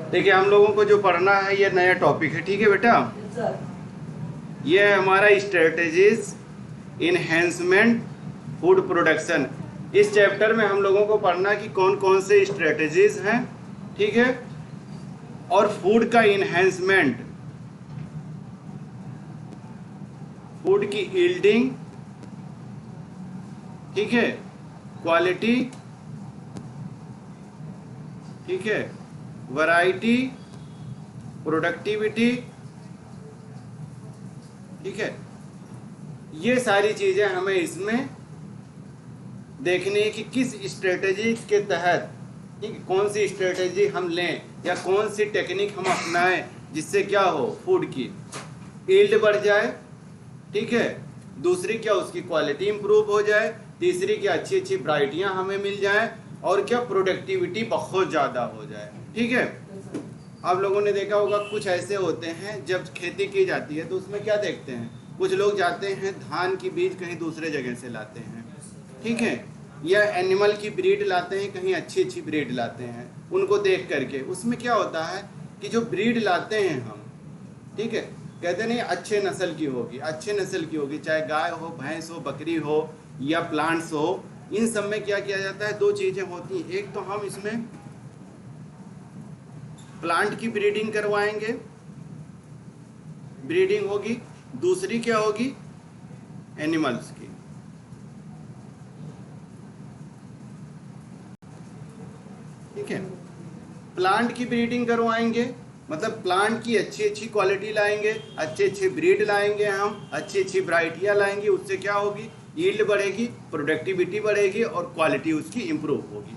देखिए, हम लोगों को जो पढ़ना है ये नया टॉपिक है, ठीक है बेटा। ये है हमारा स्ट्रेटेजीज इनहेंसमेंट फूड प्रोडक्शन। इस चैप्टर में हम लोगों को पढ़ना है कि कौन कौन से स्ट्रेटेजीज हैं, ठीक है, और फूड का इनहेंसमेंट, फूड की यील्डिंग, ठीक है, क्वालिटी, ठीक है, वैरायटी, प्रोडक्टिविटी, ठीक है। ये सारी चीजें हमें इसमें देखनी है कि किस स्ट्रेटेजी के तहत, ठीक है, कौन सी स्ट्रेटेजी हम लें या कौन सी टेक्निक हम अपनाएं जिससे क्या हो, फूड की यील्ड बढ़ जाए, ठीक है, दूसरी क्या उसकी क्वालिटी इंप्रूव हो जाए, तीसरी क्या अच्छी अच्छी वैरायटियां हमें मिल जाएं, और क्या प्रोडक्टिविटी बहुत ज़्यादा हो जाए, ठीक है। आप लोगों ने देखा होगा कुछ ऐसे होते हैं जब खेती की जाती है तो उसमें क्या देखते हैं, कुछ लोग जाते हैं धान की बीज कहीं दूसरे जगह से लाते हैं, ठीक है, या एनिमल की ब्रीड लाते हैं, कहीं अच्छी अच्छी ब्रीड लाते हैं, उनको देख करके उसमें क्या होता है कि जो ब्रीड लाते हैं हम, ठीक है, कहते नहीं अच्छे नस्ल की होगी, अच्छे नस्ल की होगी, चाहे गाय हो, भैंस हो, बकरी हो या प्लांट्स हो, इन सब में क्या किया जाता है, दो चीजें होती हैं। एक तो हम इसमें प्लांट की ब्रीडिंग करवाएंगे, ब्रीडिंग होगी, दूसरी क्या होगी, एनिमल्स की, ठीक है। प्लांट की ब्रीडिंग करवाएंगे मतलब प्लांट की अच्छी अच्छी क्वालिटी लाएंगे, अच्छे अच्छे ब्रीड लाएंगे, हम अच्छी अच्छी वैरायटियां लाएंगे, उससे क्या होगी, यील्ड बढ़ेगी, प्रोडक्टिविटी बढ़ेगी और क्वालिटी उसकी इंप्रूव होगी।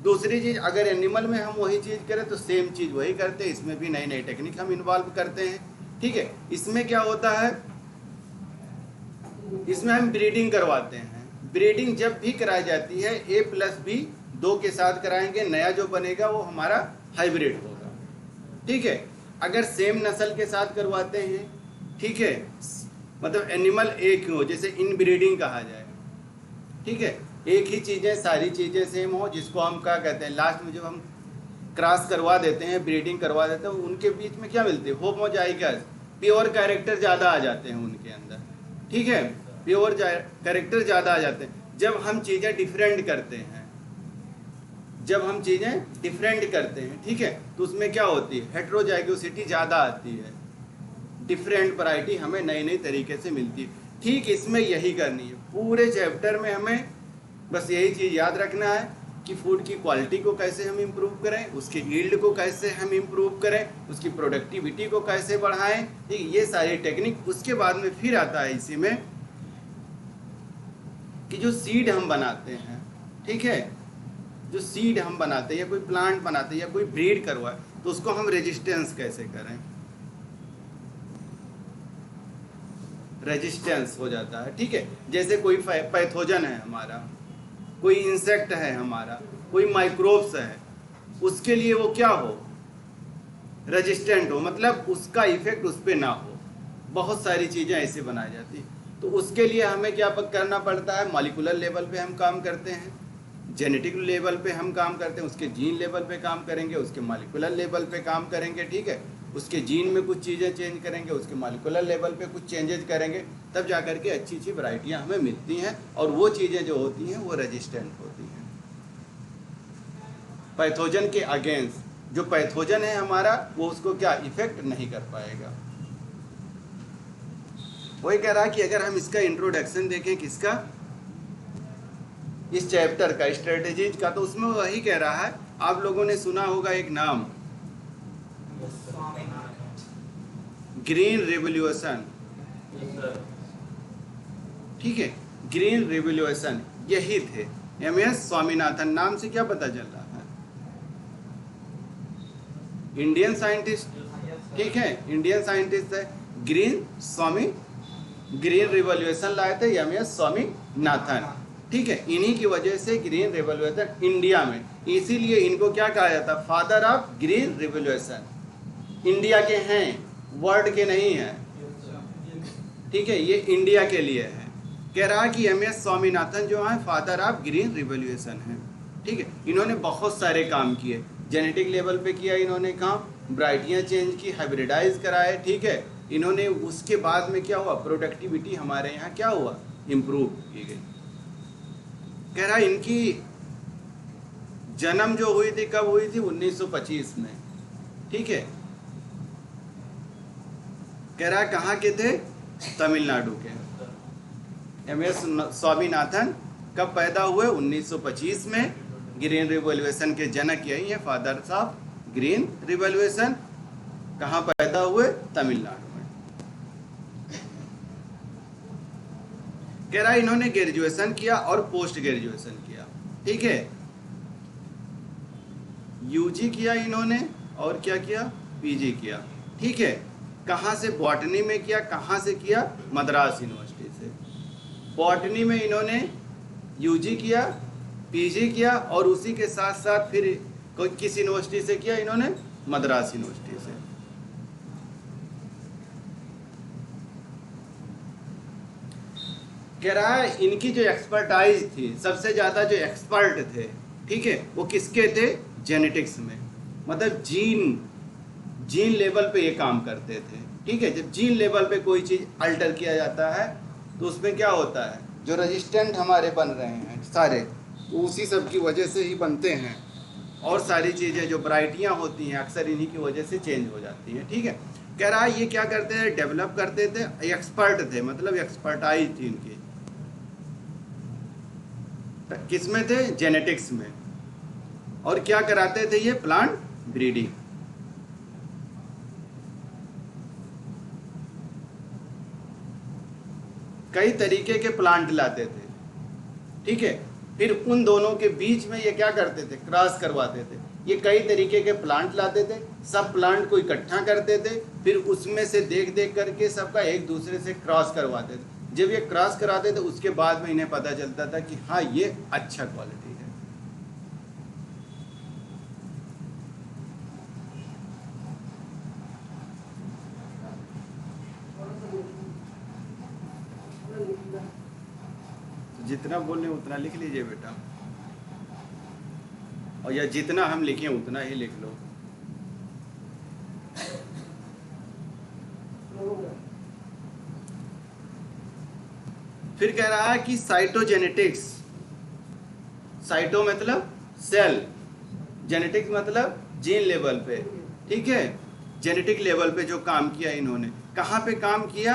दूसरी चीज़, अगर एनिमल में हम वही चीज़ करें तो सेम चीज़ वही करते हैं, इसमें भी नई नई टेक्निक हम इन्वॉल्व करते हैं, ठीक है। इसमें क्या होता है, इसमें हम ब्रीडिंग करवाते हैं। ब्रीडिंग जब भी कराई जाती है A+B 2 के साथ कराएंगे, नया जो बनेगा वो हमारा हाइब्रिड होगा, ठीक है। अगर सेम नस्ल के साथ करवाते हैं, ठीक है, मतलब एनिमल एक हो, जैसे इन ब्रीडिंग कहा जाए, ठीक है, एक ही चीज़ें सारी चीज़ें सेम हो, जिसको हम क्या कहते हैं, लास्ट में जब हम क्रॉस करवा देते हैं, ब्रीडिंग करवा देते हैं, उनके बीच में क्या मिलती है, होमोजाइगस, प्योर कैरेक्टर ज़्यादा आ जाते हैं उनके अंदर, ठीक है, प्योर कैरेक्टर ज़्यादा आ जाते हैं। जब हम चीज़ें डिफरेंट करते हैं, जब हम चीज़ें डिफरेंट करते हैं, ठीक है, तो उसमें क्या होती है, हेट्रोजाइगोसिटी ज़्यादा आती है, डिफरेंट वैरायटी हमें नई नई तरीके से मिलती है। ठीक इसमें यही करनी है, पूरे चैप्टर में हमें बस यही चीज़ याद रखना है कि फूड की क्वालिटी को कैसे हम इम्प्रूव करें, उसके यील्ड को कैसे हम इम्प्रूव करें, उसकी प्रोडक्टिविटी को कैसे बढ़ाएं, ठीक, ये सारी टेक्निक। उसके बाद में फिर आता है इसी में कि जो सीड हम बनाते हैं, ठीक है, जो सीड हम बनाते हैं या कोई प्लांट बनाते हैं या कोई ब्रीड करवाए, तो उसको हम रेजिस्टेंस कैसे करें, रेजिस्टेंस हो जाता है, ठीक है। जैसे कोई पैथोजन है हमारा, कोई इंसेक्ट है हमारा, कोई माइक्रोब्स है, उसके लिए वो क्या हो, रेजिस्टेंट हो, मतलब उसका इफेक्ट उस पर ना हो। बहुत सारी चीज़ें ऐसे बनाई जाती हैं, तो उसके लिए हमें क्या करना पड़ता है, मॉलिक्यूलर लेवल पे हम काम करते हैं, जेनेटिक लेवल पे हम काम करते हैं, उसके जीन लेवल पे काम करेंगे, उसके मॉलिक्यूलर लेवल पे काम करेंगे, ठीक है, उसके जीन में कुछ चीज़ें चेंज करेंगे, उसके मॉलिक्यूलर लेवल पे कुछ चेंजेस करेंगे, तब जा करके अच्छी अच्छी वैरायटियाँ हमें मिलती हैं, और वो चीज़ें जो होती हैं वो रेजिस्टेंट होती हैं पैथोजन के अगेंस्ट। जो पैथोजन है हमारा, वो उसको क्या इफेक्ट नहीं कर पाएगा। वही कह रहा है कि अगर हम इसका इंट्रोडक्शन देखें, किसका, इस चैप्टर का, स्ट्रेटेजीज का, तो उसमें वही कह रहा है, आप लोगों ने सुना होगा एक नाम, ग्रीन रेवोल्यूशन, ठीक है, ग्रीन रिवोल्यूशन यही थे। एमएस स्वामीनाथन नाम से क्या पता चल रहा है? इंडियन साइंटिस्ट, ठीक है, इंडियन साइंटिस्ट है। ग्रीन रिवोल्यूशन लाए थे एमएस स्वामीनाथन, ठीक है। इन्हीं की वजह से ग्रीन रिवोल्यूशन इंडिया में, इसीलिए इनको क्या कहा जाता है? Father of green revolution. India के हैं, वर्ल्ड के नहीं हैं, ठीक है, ये इंडिया के लिए है। कह रहा है कि एमएस स्वामीनाथन जो है फादर ऑफ ग्रीन रिवोल्यूशन है, ठीक है। इन्होंने बहुत सारे काम किए, जेनेटिक लेवल पे किया इन्होंने काम, वैरायटियाँ चेंज की, हाइब्रिडाइज कराए, ठीक है। इन्होंने उसके बाद में क्या हुआ? प्रोडक्टिविटी हमारे यहाँ क्या हुआ? इम्प्रूव की गई। कह रहा इनकी जन्म जो हुई थी कब हुई थी? 1925 में, ठीक है। कह रहा कहाँ के थे? तमिलनाडु के। एमएस स्वामीनाथन कब पैदा हुए? 1925 में। ग्रीन रिवोल्यूशन के जनक यही है, फादर्स ऑफ ग्रीन रिवोल्यूशन। कहाँ पैदा हुए? तमिलनाडु में। कह रहा इन्होंने ग्रेजुएशन किया और पोस्ट ग्रेजुएशन किया, ठीक है। यूजी किया इन्होंने और क्या किया? पीजी किया, ठीक है। कहाँ से? बॉटनी में किया। कहाँ से किया? मद्रास यूनिवर्सिटी से। बॉटनी में इन्होंने यूजी किया, पीजी किया और उसी के साथ साथ फिर किस यूनिवर्सिटी से किया इन्होंने? मद्रास यूनिवर्सिटी से। कह रहा है इनकी जो एक्सपर्टाइज थी, सबसे ज़्यादा जो एक्सपर्ट थे, ठीक है, वो किसके थे? जेनेटिक्स में। मतलब जीन लेवल पे ये काम करते थे, ठीक है। जब जीन लेवल पे कोई चीज़ अल्टर किया जाता है तो उसमें क्या होता है? जो रेजिस्टेंट हमारे बन रहे हैं सारे, वो उसी सब की वजह से ही बनते हैं। और सारी चीज़ें जो वैरायटियाँ होती हैं अक्सर इन्हीं की वजह से चेंज हो जाती हैं, ठीक है। कह रहा है ये क्या करते थे? डेवलप करते थे, एक्सपर्ट थे, मतलब एक्सपर्टाइज थी इनकी। किस में थे? जेनेटिक्स में। और क्या कराते थे ये? Plant breeding. कई तरीके के प्लांट लाते थे, ठीक है। फिर उन दोनों के बीच में ये क्या करते थे? क्रॉस करवाते थे। ये कई तरीके के प्लांट लाते थे, सब प्लांट को इकट्ठा करते थे, फिर उसमें से देख देख करके सबका एक दूसरे से क्रॉस करवाते थे। जब ये क्रॉस कराते थे उसके बाद में इन्हें पता चलता था कि हाँ ये अच्छा क्वालिटी है। जितना बोले उतना लिख लीजिए बेटा, और या जितना हम लिखें उतना ही लिख लो। फिर कह रहा है कि साइटोजेनेटिक्स, साइटो मतलब सेल, जेनेटिक्स मतलब जीन लेवल पे, ठीक है। जेनेटिक लेवल पे जो काम किया इन्होंने, कहाँ पे काम किया?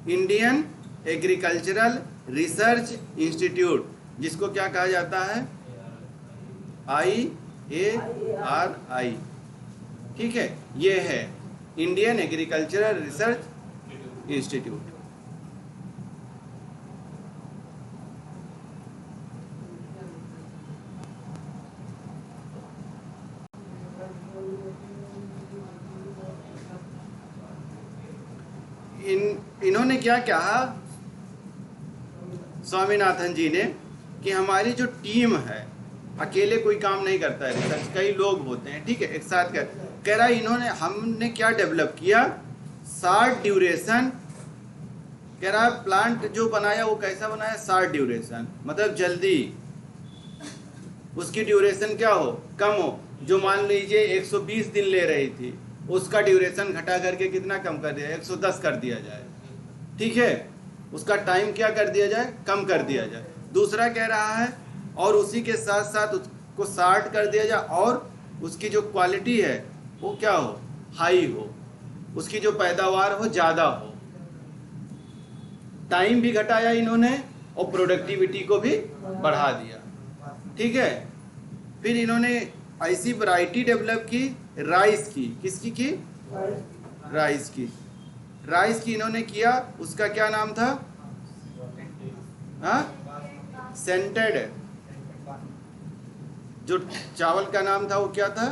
इंडियन एग्रीकल्चरल रिसर्च इंस्टीट्यूट, जिसको क्या कहा जाता है? IARI, ठीक है। ये है इंडियन एग्रीकल्चरल रिसर्च इंस्टीट्यूट। इन्होंने क्या कहा स्वामीनाथन जी ने कि हमारी जो टीम है, अकेले कोई काम नहीं करता है रिसर्च, कई लोग होते हैं, ठीक है, एक साथ कह रहा है इन्होंने, हमने क्या डेवलप किया? Short duration. कह रहा है प्लांट जो बनाया वो कैसा बनाया? शॉर्ट ड्यूरेशन, मतलब जल्दी उसकी ड्यूरेशन क्या हो? कम हो। जो मान लीजिए 120 दिन ले रही थी, उसका ड्यूरेशन घटा करके कितना कम कर दिया? 110 कर दिया जाए, ठीक है। उसका टाइम क्या कर दिया जाए? कम कर दिया जाए। दूसरा कह रहा है और उसी के साथ साथ उसको शॉर्ट कर दिया जाए और उसकी जो क्वालिटी है वो क्या हो? हाई हो, उसकी जो पैदावार हो ज़्यादा हो। टाइम भी घटाया इन्होंने और प्रोडक्टिविटी को भी बढ़ा दिया, ठीक है। फिर इन्होंने ऐसी वैरायटी डेवलप की राइस की, किसकी की? राइस की। राइस की इन्होंने किया, उसका क्या नाम था? हाँ, सेंटेड। जो चावल का नाम था वो क्या था?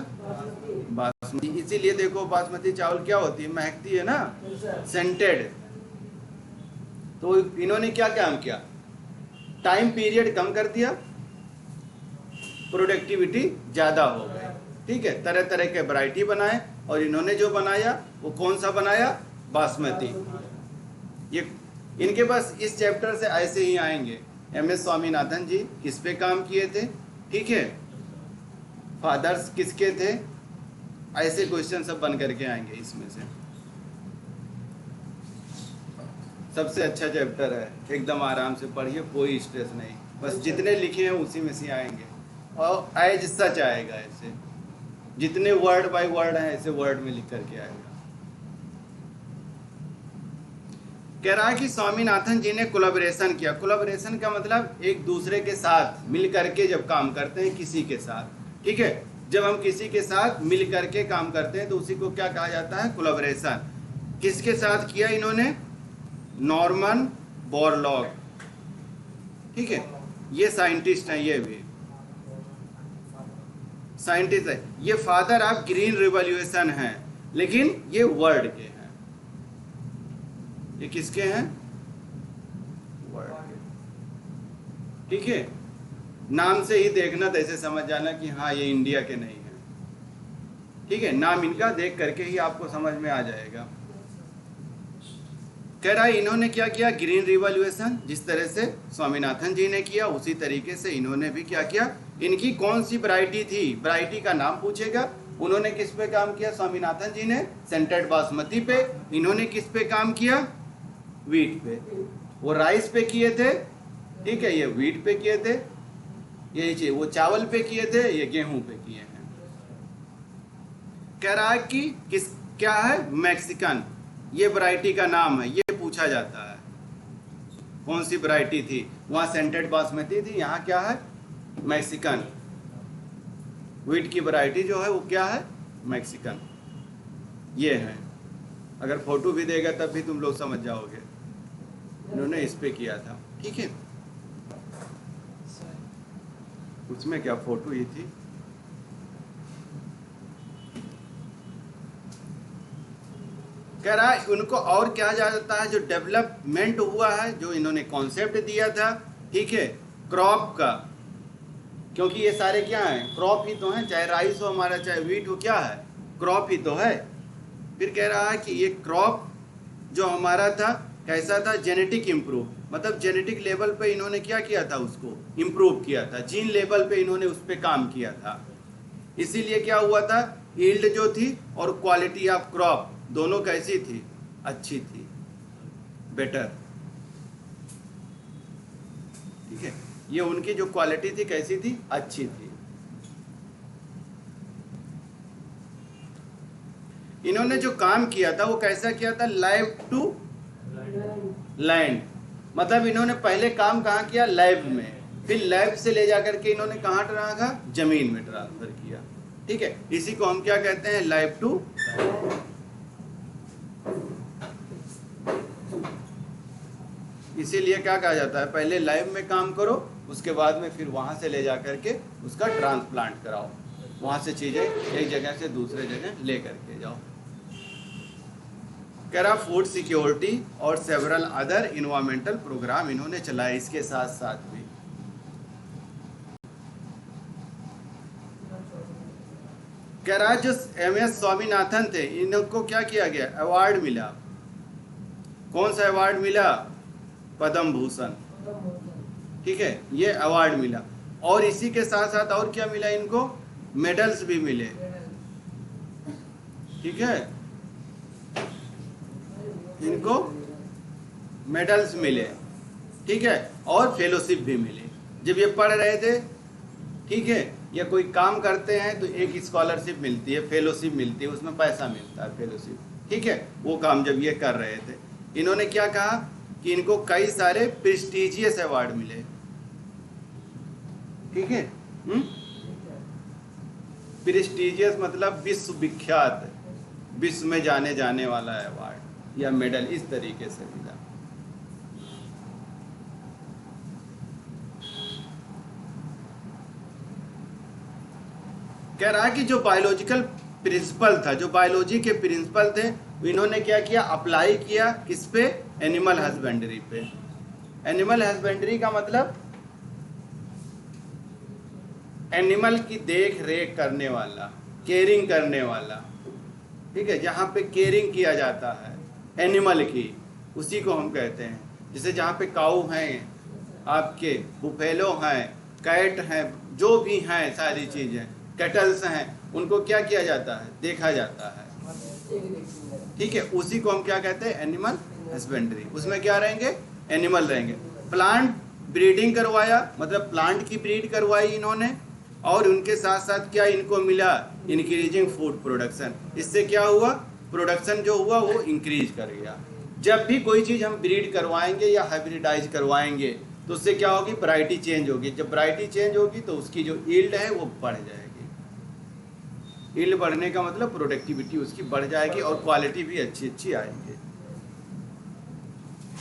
बासमती। इसीलिए देखो बासमती चावल क्या होती है, महकती है ना, सेंटेड। तो इन्होंने क्या काम किया? टाइम पीरियड कम कर दिया, प्रोडक्टिविटी ज़्यादा हो गई। ठीक है, तरह तरह के वैरायटी बनाए, और इन्होंने जो बनाया वो कौन सा बनाया? बासमती। ये इनके पास इस चैप्टर से ऐसे ही आएंगे। एम.एस. स्वामीनाथन जी किस पे काम किए थे? ठीक है, फादर्स किसके थे? ऐसे क्वेश्चन सब बन करके आएंगे इसमें से। सबसे अच्छा चैप्टर है, एकदम आराम से पढ़िए, कोई स्ट्रेस नहीं, बस जितने लिखे हैं उसी में से आएंगे, और एज सच आएगा। ऐसे जितने वर्ड बाय वर्ड हैं ऐसे वर्ड में लिख करके आएगा। कह रहा है कि स्वामीनाथन जी ने कोलैबोरेशन किया। कोलैबोरेशन का मतलब एक दूसरे के साथ मिल करके जब काम करते हैं किसी के साथ। ठीक है, जब हम किसी के साथ मिल करके काम करते हैं तो उसी को क्या कहा जाता है? कोलैबोरेशन। किसके साथ किया इन्होंने? Norman Borlaug. ठीक है, ये साइंटिस्ट हैं, ये भी साइंटिस्ट है। ये फादर ऑफ ग्रीन रिवॉल्यूशन है, लेकिन ये वर्ड के हैं। ये किसके हैं? वर्ड के। ठीक है, नाम से ही देखना तो ऐसे समझ जाना कि हाँ ये इंडिया के नहीं है। ठीक है, नाम इनका देख करके ही आपको समझ में आ जाएगा। कह रहा है इन्होंने क्या किया? Green revolution. जिस तरह से स्वामीनाथन जी ने किया उसी तरीके से इन्होंने भी क्या किया? इनकी कौन सी वैरायटी थी, वैरायटी का नाम पूछेगा। उन्होंने किस पे काम किया? स्वामीनाथन जी ने सेंटेड बासमती पे। इन्होंने किस पे काम किया? व्हीट पे। वो राइस पे किए थे, ठीक है, ये व्हीट पे किए थे। ये चीज वो चावल पे किए थे, ये गेहूं पे किए हैं। कह रहा है कि किस क्या है? मैक्सिकन। ये वैरायटी का नाम है, ये पूछा जाता है कौन सी वैरायटी थी। वहां सेंटेड बासमती थी, यहाँ क्या है? मैक्सिकन। व्हीट की वैरायटी जो है वो क्या है? मैक्सिकन। ये है, अगर फोटो भी देगा तब भी तुम लोग समझ जाओगे। इन्होंने इस पे किया था। ठीक है, उसमें क्या फोटो ही थी। कह रहा है उनको और क्या जाता है? जो डेवलपमेंट हुआ है, जो इन्होंने कॉन्सेप्ट दिया था, ठीक है, क्रॉप का। क्योंकि ये सारे क्या हैं? क्रॉप ही तो हैं, चाहे राइस हो हमारा, चाहे व्हीट हो, क्या है? क्रॉप ही तो है। फिर कह रहा है कि ये क्रॉप जो हमारा था कैसा था? Genetic improve. मतलब जेनेटिक लेवल पे इन्होंने क्या किया था? उसको इम्प्रूव किया था। जीन लेवल पे इन्होंने उस पर काम किया था। इसीलिए क्या हुआ था? यील्ड जो थी और क्वालिटी ऑफ क्रॉप दोनों कैसी थी? अच्छी थी, बेटर। ठीक है, ये उनकी जो क्वालिटी थी कैसी थी? अच्छी थी। इन्होंने जो काम किया था वो कैसा किया था? Lab to land. मतलब इन्होंने पहले काम कहाँ किया? लैब में। फिर लैब से ले जाकर के इन्होंने कहाँ रखा? जमीन में ट्रांसफर किया। ठीक है, इसी को हम क्या कहते हैं? Lab to. इसीलिए क्या कहा जाता है? पहले लैब में काम करो, उसके बाद में फिर वहां से ले जाकर के उसका ट्रांसप्लांट कराओ। वहां से चीजें एक जगह से दूसरे जगह ले करके जाओ। कह रहा फूड सिक्योरिटी और सेवरल अदर इन्वायरमेंटल प्रोग्राम इन्होंने चलाए इसके साथ साथ भी। कह रहा जो एम.एस. स्वामीनाथन थे, इनको क्या किया गया? अवार्ड मिला। कौन सा अवार्ड मिला? पद्म भूषण। ठीक है, ये अवार्ड मिला। और इसी के साथ साथ और क्या मिला इनको? मेडल्स भी मिले। ठीक है, इनको मेडल्स मिले। ठीक है, और फेलोशिप भी मिली। जब ये पढ़ रहे थे, ठीक है, या कोई काम करते हैं तो एक स्कॉलरशिप मिलती है, फेलोशिप मिलती है, उसमें पैसा मिलता है, फेलोशिप। ठीक है, वो काम जब ये कर रहे थे, इन्होंने क्या कहा कि इनको कई सारे प्रेस्टिजियस अवार्ड मिले। ठीक है, प्रेस्टिजियस मतलब विश्व विख्यात, विश्व में जाने जाने वाला अवार्ड। या मेडल, इस तरीके से मिला। कह रहा है कि जो बायोलॉजिकल प्रिंसिपल था, जो बायोलॉजी के प्रिंसिपल थे, इन्होंने क्या किया, अप्लाई किया किस पे, एनिमल हस्बेंड्री पे। एनिमल हस्बेंड्री का मतलब एनिमल की देख रेख करने वाला, केयरिंग करने वाला, ठीक है, जहाँ पे केयरिंग किया जाता है एनिमल की, उसी को हम कहते हैं। जैसे जहाँ पे काऊ हैं, आपके बुफेलो हैं, कैट हैं, जो भी हैं सारी चीज़ें, कैटल्स हैं, उनको क्या किया जाता है, देखा जाता है, ठीक है, उसी को हम क्या कहते हैं, एनिमल हस्बेंड्री। उसमें क्या रहेंगे, एनिमल रहेंगे। प्लांट ब्रीडिंग करवाया, मतलब प्लांट की ब्रीड करवाई इन्होंने, और उनके साथ साथ क्या इनको मिला, इंक्रीजिंग फूड प्रोडक्शन। इससे क्या हुआ, प्रोडक्शन जो हुआ वो इंक्रीज कर गया। जब भी कोई चीज़ हम ब्रीड करवाएंगे या हाइब्रिडाइज करवाएंगे तो उससे क्या होगी, वैरायटी चेंज होगी। जब वैरायटी चेंज होगी तो उसकी जो यील्ड है वो बढ़ जाएगी। यील्ड बढ़ने का मतलब प्रोडक्टिविटी उसकी बढ़ जाएगी और क्वालिटी भी अच्छी अच्छी आएंगी।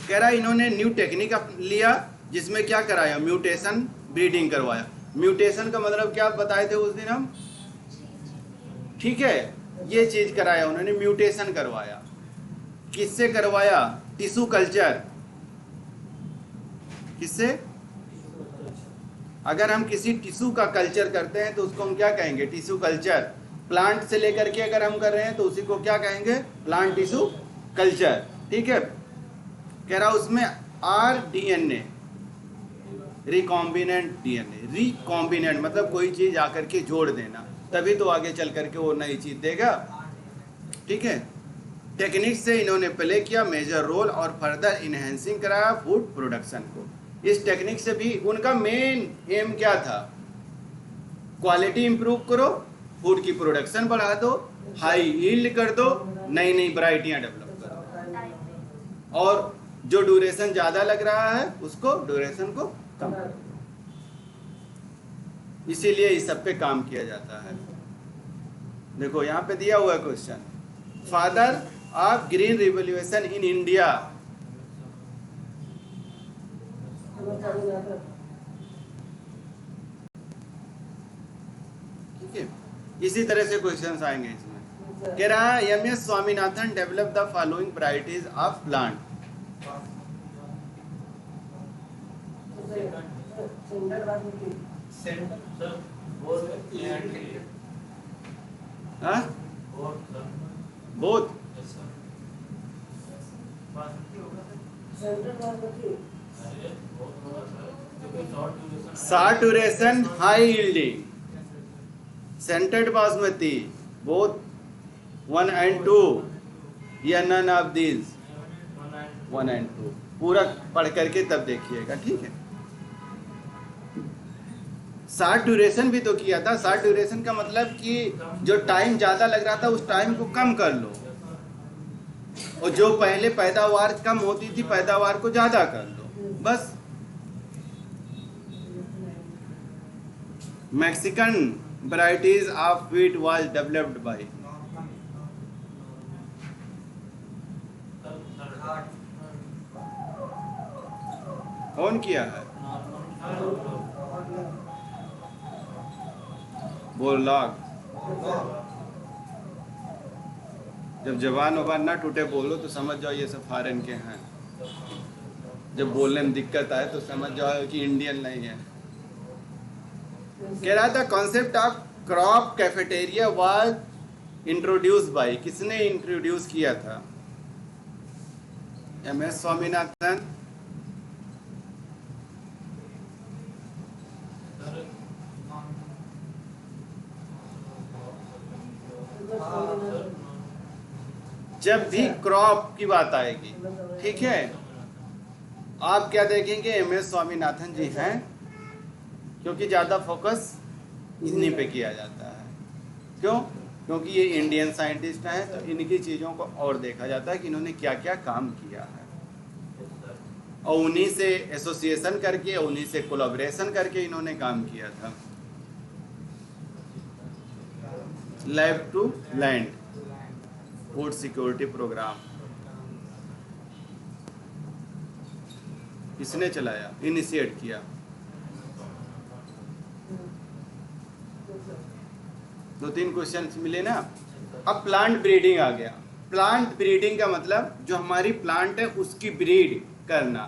कह रहा है इन्होंने न्यू टेक्निक लिया, जिसमें क्या कराया, म्यूटेशन ब्रीडिंग करवाया। म्यूटेशन का मतलब क्या बताए थे उस दिन हम, ठीक है, ये चीज कराया उन्होंने, म्यूटेशन करवाया। किससे करवाया, टिश्यू कल्चर। किससे, अगर हम किसी टिश्यू का कल्चर करते हैं तो उसको हम क्या कहेंगे, टिश्यू कल्चर। प्लांट से लेकर के अगर हम कर रहे हैं तो उसी को क्या कहेंगे, प्लांट टिश्यू कल्चर, ठीक है। कह रहा उसमें RDNA, रिकॉम्बिनेंट DNA, रिकॉम्बिनेंट मतलब कोई चीज आकर के जोड़ देना, तभी तो आगे चल करके वो नई चीज देगा, ठीक है। टेक्निक से इन्होंने प्ले किया मेजर रोल और फर्दर इनहेंसिंग कराया फूड प्रोडक्शन को। इस टेक्निक से भी उनका मेन एम क्या था, क्वालिटी इंप्रूव करो, फूड की प्रोडक्शन बढ़ा दो, हाई यील्ड कर दो, नई नई वैरायटियां डेवलप करो, और जो ड्यूरेशन ज्यादा लग रहा है उसको ड्यूरेशन को कम करो। इसीलिए इस सब पे काम किया जाता है। देखो यहाँ पे दिया हुआ question, father of green revolution in India. ठीक है, इसी तरह से क्वेश्चंस आएंगे इसमें। कह रहा है MS Swaminathan develop the following varieties of plant. Both short duration high yielding, centred basmati, both 1 and 2 या नन ऑफ दीज, 1 and 2। पूरा पढ़ करके तब देखिएगा, ठीक है। शॉर्ट ड्यूरेशन भी तो किया था। शॉर्ट ड्यूरेशन का मतलब कि जो टाइम ज़्यादा लग रहा था उस टाइम को कम कर लो, और जो पहले पैदावार कम होती थी पैदावार को ज़्यादा कर लो, बस। Mexican varieties of wheat was developed by, कौन किया है, बोरलॉग। जब जबान वबान ना टूटे बोलो तो समझ जाओ ये सब फॉरेन के हैं। जब बोलने में दिक्कत आए तो समझ जाओ कि इंडियन नहीं है। कह रहा था concept of crop cafeteria was introduce by, किसने इंट्रोड्यूस किया था, MS स्वामीनाथन। जब भी क्रॉप की बात आएगी, ठीक है, आप क्या देखेंगे, MS स्वामीनाथन जी हैं, क्योंकि ज़्यादा फोकस इन्हीं पे किया जाता है। क्यों, क्योंकि ये इंडियन साइंटिस्ट हैं, तो इनकी चीज़ों को और देखा जाता है कि इन्होंने क्या क्या काम किया है, और उन्हीं से एसोसिएशन करके, उन्हीं से कोलैबोरेशन करके इन्होंने काम किया था। Lab to land food security program, किसने चलाया, इनिशिएट किया। दो तीन क्वेश्चन मिले ना। अब प्लांट ब्रीडिंग आ गया। प्लांट ब्रीडिंग का मतलब जो हमारी प्लांट है उसकी ब्रीड करना,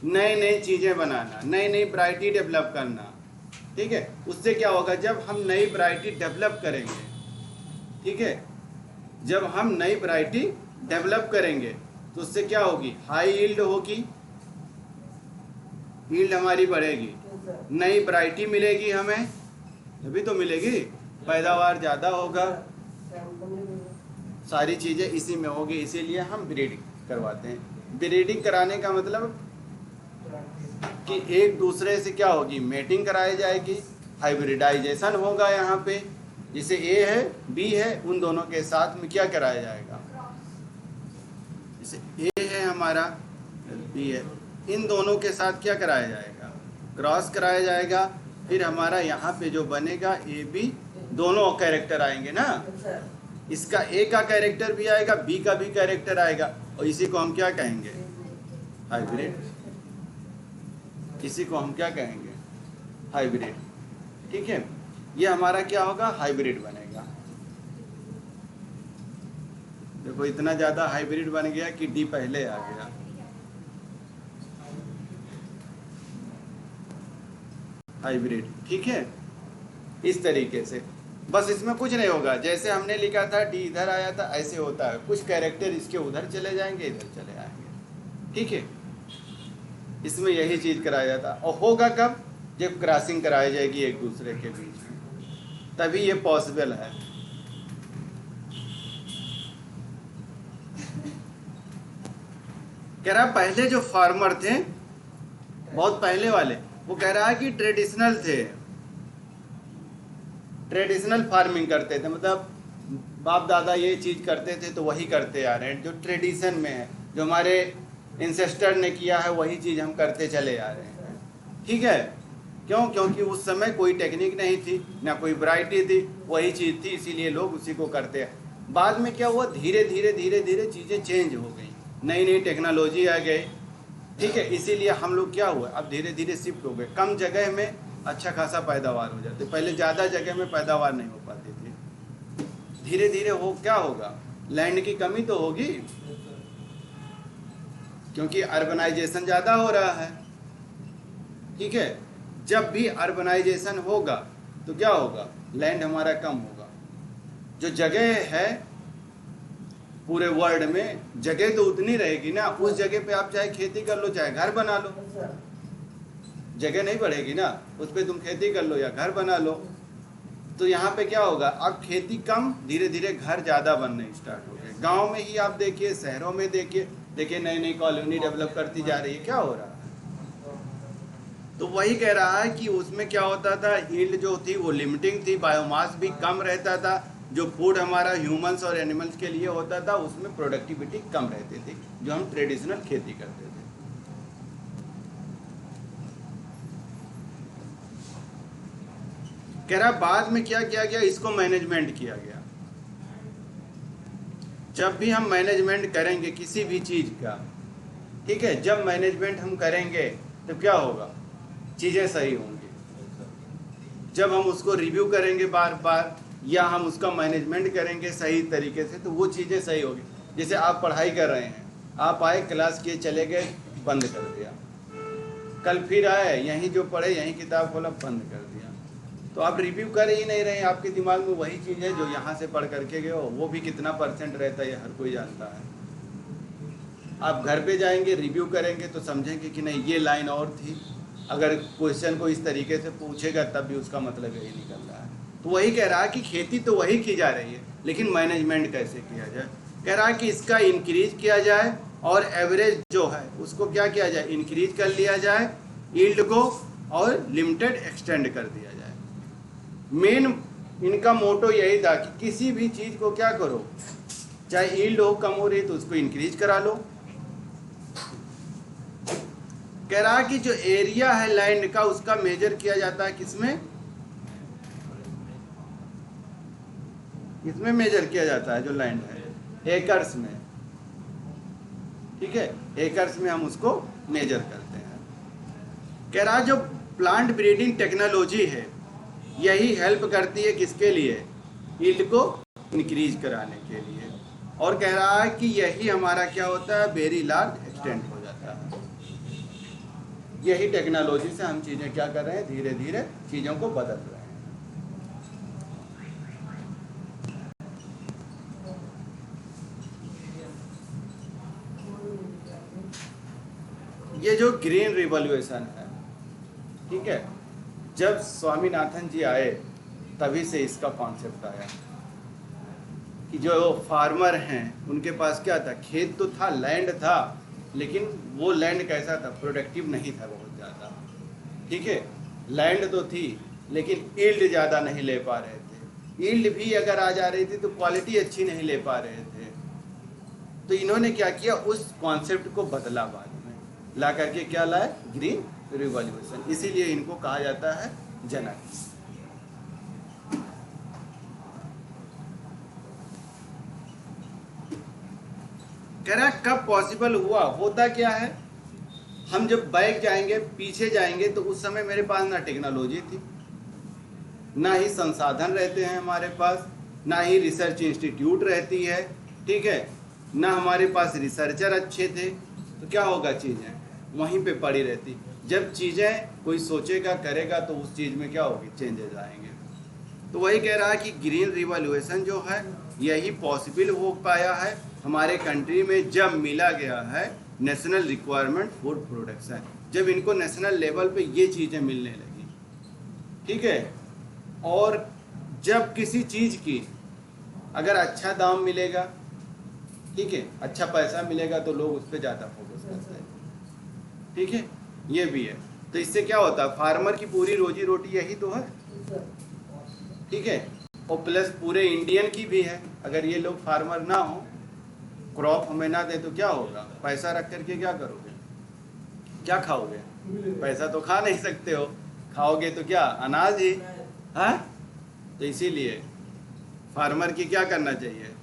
नए नए चीज़ें बनाना, नई नई वैरायटी डेवलप करना। ठीक है, उससे क्या होगा, जब हम नई वैरायटी डेवलप करेंगे, ठीक है, जब हम नई वैरायटी डेवलप करेंगे तो उससे क्या होगी, हाई यील्ड होगी, यील्ड हमारी बढ़ेगी, नई वैरायटी मिलेगी हमें, तभी तो मिलेगी, पैदावार ज़्यादा होगा, सारी चीज़ें इसी में होगी। इसीलिए हम ब्रीडिंग करवाते हैं। ब्रीडिंग कराने का मतलब कि एक दूसरे से क्या होगी, मेटिंग कराई जाएगी, हाइब्रिडाइजेशन होगा। यहाँ पे जैसे ए है बी है, उन दोनों के साथ में क्या कराया जाएगा, जैसे ए है हमारा बी है, इन दोनों के साथ क्या कराया जाएगा, क्रॉस कराया जाएगा। फिर हमारा यहाँ पे जो बनेगा ए बी, दोनों कैरेक्टर आएंगे ना, इसका ए का कैरेक्टर भी आएगा, बी का भी कैरेक्टर आएगा, और इसी को हम क्या कहेंगे, हाइब्रिड। इसी को हम क्या कहेंगे, हाइब्रिड। ठीक है, ये हमारा क्या होगा, हाइब्रिड बनेगा। देखो इतना ज़्यादा हाइब्रिड बन गया कि डी पहले आ गया। हाइब्रिड, ठीक है, इस तरीके से। बस इसमें कुछ नहीं होगा, जैसे हमने लिखा था डी इधर आया था, ऐसे होता है, कुछ कैरेक्टर इसके उधर चले जाएंगे, इधर चले आएंगे। ठीक है, इसमें यही चीज़ कराया जाता। और होगा कब, जब क्रॉसिंग कराई जाएगी एक दूसरे के बीच में, तभी ये पॉसिबल है। कह रहा पहले जो फार्मर थे, बहुत पहले वाले, वो कह रहा है कि ट्रेडिशनल थे, ट्रेडिशनल फार्मिंग करते थे, मतलब बाप दादा ये चीज़ करते थे तो वही करते आ रहे हैं, जो ट्रेडिशन में है, जो हमारे इंसेस्टर ने किया है वही चीज़ हम करते चले आ रहे हैं। ठीक है, क्यों, क्योंकि उस समय कोई टेक्निक नहीं थी, ना कोई वैरायटी थी, वही चीज़ थी, इसीलिए लोग उसी को करते हैं। बाद में क्या हुआ, धीरे धीरे धीरे धीरे चीज़ें चेंज हो गई, नई नई टेक्नोलॉजी आ गई। ठीक है, इसीलिए हम लोग क्या हुआ, अब धीरे धीरे शिफ्ट हो गए, कम जगह में अच्छा खासा पैदावार हो जाते, पहले ज़्यादा जगह में पैदावार नहीं हो पाती थी। धीरे धीरे हो क्या होगा, लैंड की कमी तो होगी, क्योंकि अर्बनाइजेशन ज़्यादा हो रहा है। ठीक है, जब भी अर्बनाइजेशन होगा तो क्या होगा, लैंड हमारा कम होगा। जो जगह है पूरे वर्ल्ड में, जगह तो उतनी रहेगी ना, उस जगह पे आप चाहे खेती कर लो, चाहे घर बना लो, जगह नहीं बढ़ेगी ना, उस पर तुम खेती कर लो या घर बना लो। तो यहाँ पे क्या होगा, अब खेती कम, धीरे धीरे घर ज़्यादा बनने स्टार्ट हो गए। गाँव में ही आप देखिए, शहरों में देखिए, नई नई कॉलोनी डेवलप करती जा रही है, क्या हो रहा है। तो वही कह रहा है कि उसमें क्या होता था, यील्ड जो थी वो लिमिटिंग थी, बायोमास भी कम रहता था, जो फूड हमारा ह्यूमंस और एनिमल्स के लिए होता था उसमें प्रोडक्टिविटी कम रहती थी, जो हम ट्रेडिशनल खेती करते थे। कह रहा बाद में क्या किया गया, इसको मैनेजमेंट किया गया। जब भी हम मैनेजमेंट करेंगे किसी भी चीज़ का, ठीक है, जब मैनेजमेंट हम करेंगे तो क्या होगा, चीज़ें सही होंगी। जब हम उसको रिव्यू करेंगे बार बार, या हम उसका मैनेजमेंट करेंगे सही तरीके से, तो वो चीज़ें सही होगी। जैसे आप पढ़ाई कर रहे हैं, आप आए, क्लास किए, चले गए, बंद कर दिया, कल फिर आए, यहीं जो पढ़े यहीं किताब खोला, बंद कर दिया, तो आप रिव्यू कर ही नहीं रहे। आपके दिमाग में वही चीज़ है जो यहाँ से पढ़ करके गए हो, वो भी कितना % रहता है ये हर कोई जानता है। आप घर पे जाएंगे, रिव्यू करेंगे तो समझेंगे कि नहीं ये लाइन और थी, अगर क्वेश्चन को इस तरीके से पूछेगा तब भी उसका मतलब यही निकल रहा है। तो वही कह रहा है कि खेती तो वही की जा रही है, लेकिन मैनेजमेंट कैसे किया जाए। कह रहा है कि इसका इंक्रीज किया जाए और एवरेज जो है उसको क्या किया जाए, इंक्रीज कर लिया जाए, यील्ड को, और लिमिटेड एक्सटेंड कर दिया जाए। मेन इनका मोटो यही था कि किसी भी चीज़ को क्या करो, चाहे यील्ड हो कम हो रही तो उसको इंक्रीज करा लो। कह रहा कि जो एरिया है लैंड का उसका मेजर किया जाता है किसमें, किसमें मेजर किया जाता है, जो लैंड है एकर्स में। ठीक है, एकर्स में हम उसको मेजर करते हैं। कह रहा जो प्लांट ब्रीडिंग टेक्नोलॉजी है यही हेल्प करती है किसके लिए, यील्ड को इंक्रीज कराने के लिए। और कह रहा है कि यही हमारा क्या होता है, वेरी लार्ज एक्सटेंट हो जाता है। यही टेक्नोलॉजी से हम चीज़ें क्या कर रहे हैं, धीरे धीरे चीज़ों को बदल रहे हैं। ये जो ग्रीन रिवॉल्यूशन है, ठीक है, जब स्वामीनाथन जी आए तभी से इसका कॉन्सेप्ट आया कि जो फार्मर हैं उनके पास क्या था, खेत तो था, लैंड था, लेकिन वो लैंड कैसा था, प्रोडक्टिव नहीं था बहुत ज़्यादा। ठीक है, लैंड तो थी लेकिन यील्ड ज़्यादा नहीं ले पा रहे थे, यील्ड भी अगर आ जा रही थी तो क्वालिटी अच्छी नहीं ले पा रहे थे। तो इन्होंने क्या किया, उस कॉन्सेप्ट को बदला, बाद में ला करके क्या लाए, ग्रीन रिवॉल्यूशन। इसीलिए इनको कहा जाता है जनक। कह रहा है कब पॉसिबल हुआ, होता क्या है, हम जब बैक जाएंगे, पीछे जाएंगे, तो उस समय मेरे पास ना टेक्नोलॉजी थी, ना ही संसाधन रहते हैं हमारे पास, ना ही रिसर्च इंस्टीट्यूट रहती है, ठीक है, ना हमारे पास रिसर्चर अच्छे थे। तो क्या होगा, चीज़ें वहीं पे पड़ी रहती। जब चीज़ें कोई सोचेगा करेगा तो उस चीज़ में क्या होगी, चेंजेस आएंगे। तो वही कह रहा है कि ग्रीन रिवॉल्यूशन जो है यही पॉसिबल हो पाया है हमारे कंट्री में, जब मिला गया है नेशनल रिक्वायरमेंट फूड प्रोडक्शन, जब इनको नेशनल लेवल पे ये चीज़ें मिलने लगी, ठीक है। और जब किसी चीज़ की अगर अच्छा दाम मिलेगा, ठीक है, अच्छा पैसा मिलेगा, तो लोग उस पर ज़्यादा फोकस करते हैं, ठीक है, ये भी है। तो इससे क्या होता है, फार्मर की पूरी रोजी रोटी यही तो है, ठीक है, और प्लस पूरे इंडियन की भी है। अगर ये लोग फार्मर ना हो, क्रॉप हमें ना दे, तो क्या होगा, पैसा रख करके क्या करोगे, क्या खाओगे, पैसा तो खा नहीं सकते हो, खाओगे तो क्या, अनाज ही है। तो इसीलिए फार्मर की क्या करना चाहिए,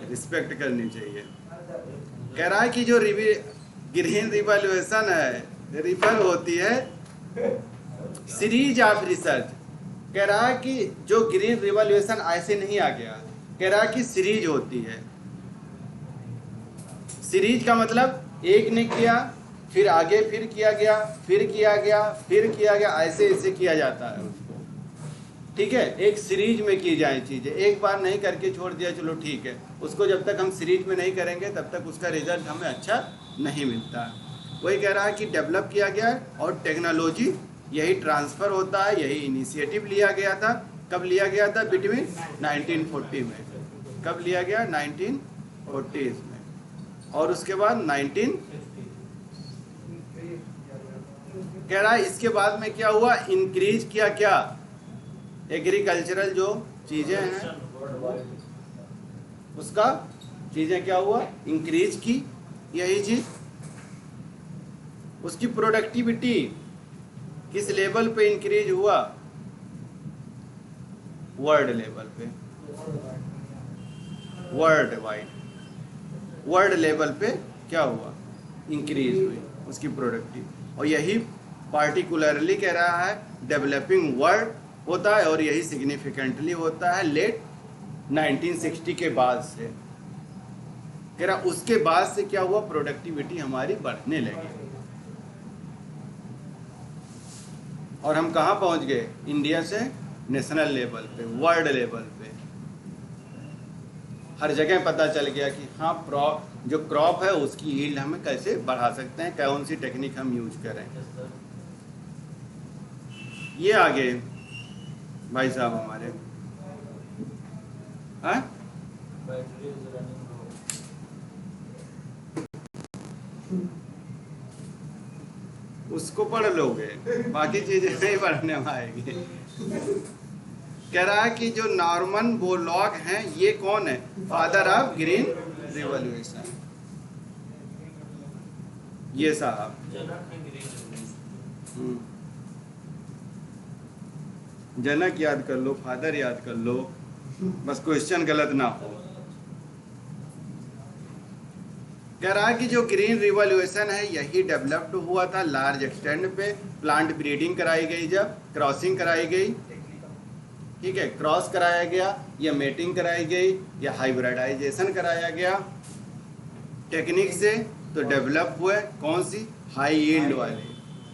रिस्पेक्ट करनी चाहिए। कह रहा है कि जो ग्रीन रिवॉल्यूशन है रिफर होती है सीरीज ऑफ रिसर्च। कह रहा है कि जो ग्रीन रिवॉल्यूशन ऐसे नहीं आ गया, कह रहा है कि सीरीज होती है। सीरीज का मतलब एक ने किया, फिर आगे फिर किया गया, फिर किया गया, फिर किया गया, ऐसे ऐसे किया जाता है उसको, ठीक है। एक सीरीज में की जाए चीज़ें, एक बार नहीं करके छोड़ दिया चलो ठीक है, उसको जब तक हम सीरीज में नहीं करेंगे तब तक उसका रिजल्ट हमें अच्छा नहीं मिलता। वही कह रहा है कि डेवलप किया गया है, और टेक्नोलॉजी यही ट्रांसफ़र होता है, यही इनिशिएटिव लिया गया था। कब लिया गया था, बिटवीन 1940 में। कब लिया गया, 1940 में, और उसके बाद 19 कह रहा है इसके बाद में क्या हुआ, इंक्रीज किया क्या, एग्रीकल्चरल जो चीज़ें हैं उसका चीज़ें क्या हुआ, इंक्रीज की, यही चीज़। उसकी प्रोडक्टिविटी किस लेवल पे इंक्रीज हुआ, वर्ल्ड लेवल पे, वर्ल्ड लेवल पे क्या हुआ, इंक्रीज हुई उसकी प्रोडक्टिव। और यही पार्टिकुलरली कह रहा है डेवलपिंग वर्ल्ड होता है, और यही सिग्निफिकेंटली होता है लेट 1960 के बाद से। कह रहा उसके बाद से क्या हुआ, प्रोडक्टिविटी हमारी बढ़ने लगी, और हम कहाँ पहुँच गए, इंडिया से नेशनल लेवल पे, वर्ल्ड लेवल पे। हर जगह पता चल गया कि हाँ जो क्रॉप है उसकी यील्ड हमें कैसे बढ़ा सकते हैं, कौन सी टेक्निक हम यूज करें। ये आगे भाई साहब हमारे उसको पढ़ लोगे, बाकी चीजें नहीं पढ़ने में आएगी। कह रहा है कि जो नॉर्मन बोरलॉग हैं ये कौन है, फादर ऑफ ग्रीन रिवॉल्यूशन, ये साहब जनक याद कर लो, फादर याद कर लो, बस क्वेश्चन गलत ना हो। कह रहा है कि जो ग्रीन रिवॉल्यूशन है यही डेवलप्ड हुआ था लार्ज एक्सटेंड पे, प्लांट ब्रीडिंग कराई गई, जब क्रॉसिंग कराई गई, ठीक है, क्रॉस कराया गया या मेटिंग कराई गई या हाइब्रिडाइजेशन कराया गया टेक्निक से, तो डेवलप हुए कौन सी, हाई यील्ड वाली,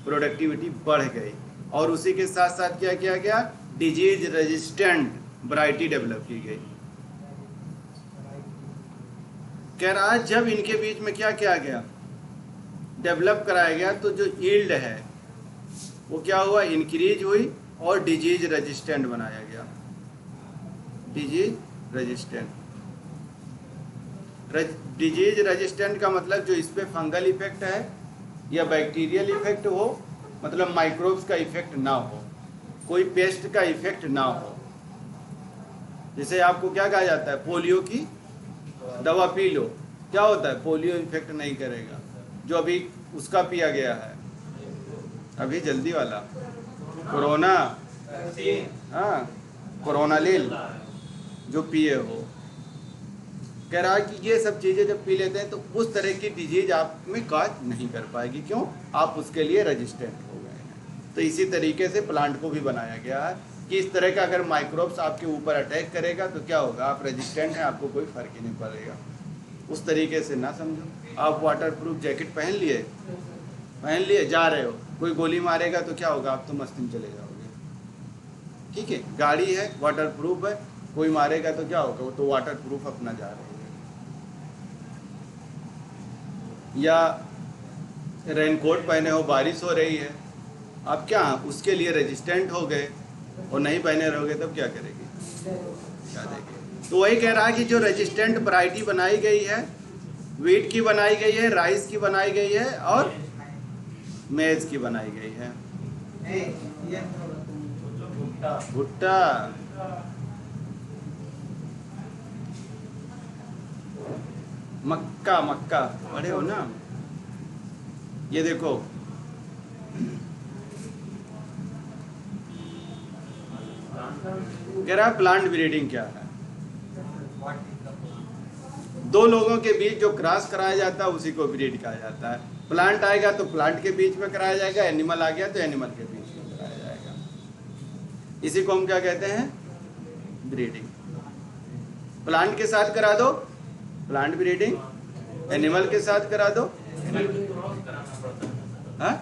प्रोडक्टिविटी बढ़ गई। और उसी के साथ साथ क्या किया गया, डिजीज रेजिस्टेंट वैरायटी डेवलप की गई। कह रहा है जब इनके बीच में क्या किया गया, डेवलप कराया गया, तो जो यील्ड है वो क्या हुआ, इंक्रीज हुई और डिजीज रेजिस्टेंट बनाया गया। डिजीज रेजिस्टेंट, डिजीज रेजिस्टेंट का मतलब जो इस पे फंगल इफेक्ट है या बैक्टीरियल इफेक्ट हो, मतलब माइक्रोब्स का इफेक्ट ना हो, कोई पेस्ट का इफेक्ट ना हो। जैसे आपको क्या कहा जाता है, पोलियो की दवा पी लो, क्या होता है, पोलियो इफेक्ट नहीं करेगा। जो अभी उसका पिया गया है अभी जल्दी वाला, कोरोना, हाँ कोरोनालिल जो पिए हो, कह रहा है कि ये सब चीज़ें जब पी लेते हैं तो उस तरह की डिजीज आप में काज नहीं कर पाएगी। क्यों, आप उसके लिए रेजिस्टेंट हो गए हैं। तो इसी तरीके से प्लांट को भी बनाया गया है कि इस तरह का अगर माइक्रोब्स आपके ऊपर अटैक करेगा तो क्या होगा, आप रेजिस्टेंट हैं, आपको कोई फर्क ही नहीं पड़ेगा। उस तरीके से ना समझो। आप वाटरप्रूफ जैकेट पहन लिए जा रहे हो, कोई गोली मारेगा तो क्या होगा, आप तो मस्ती में चले जाओगे। ठीक है, गाड़ी है वाटरप्रूफ है, कोई मारेगा तो क्या होगा, वो तो वाटरप्रूफ अपना जा रहे हैं। या रेनकोट पहने हो, बारिश हो रही है, आप क्या उसके लिए रेजिस्टेंट हो गए और नहीं पहने रहोगे तब क्या करेगी, क्या देगी। तो वही कह रहा है कि जो रेजिस्टेंट वैरायटी बनाई गई है, वीट की बनाई गई है, राइस की बनाई गई है और मेज की बनाई गई है। भुट्टा, मक्का, मक्का पढ़े हो ना, ये देखो कह रहा है प्लांट ब्रीडिंग क्या है। दो लोगों के बीच जो क्रॉस कराया जाता है उसी को ब्रीड कहा जाता है। प्लांट आएगा तो प्लांट के बीच में कराया जाएगा, एनिमल आ गया तो एनिमल के बीच में कराया जाएगा। इसी को हम क्या कहते हैं, ब्रीडिंग। प्लांट के साथ करा दो प्लांट ब्रीडिंग, एनिमल के साथ करा दो, हाँ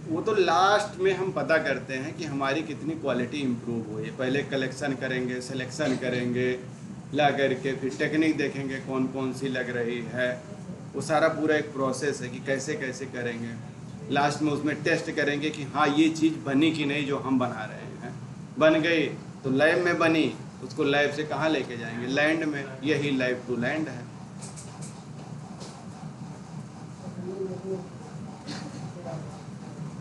वो तो लास्ट में हम पता करते हैं कि हमारी कितनी क्वालिटी इंप्रूव हुई है। पहले कलेक्शन करेंगे, सिलेक्शन करेंगे, ला करके फिर टेक्निक देखेंगे कौन कौन सी लग रही है, वो सारा पूरा एक प्रोसेस है कि कैसे कैसे करेंगे। लास्ट में उसमें टेस्ट करेंगे कि हाँ ये चीज़ बनी कि नहीं जो हम बना रहे हैं। बन गई तो लैब में बनी, उसको लैब से कहाँ लेके जाएंगे, लैंड में। यही लैब टू लैंड है।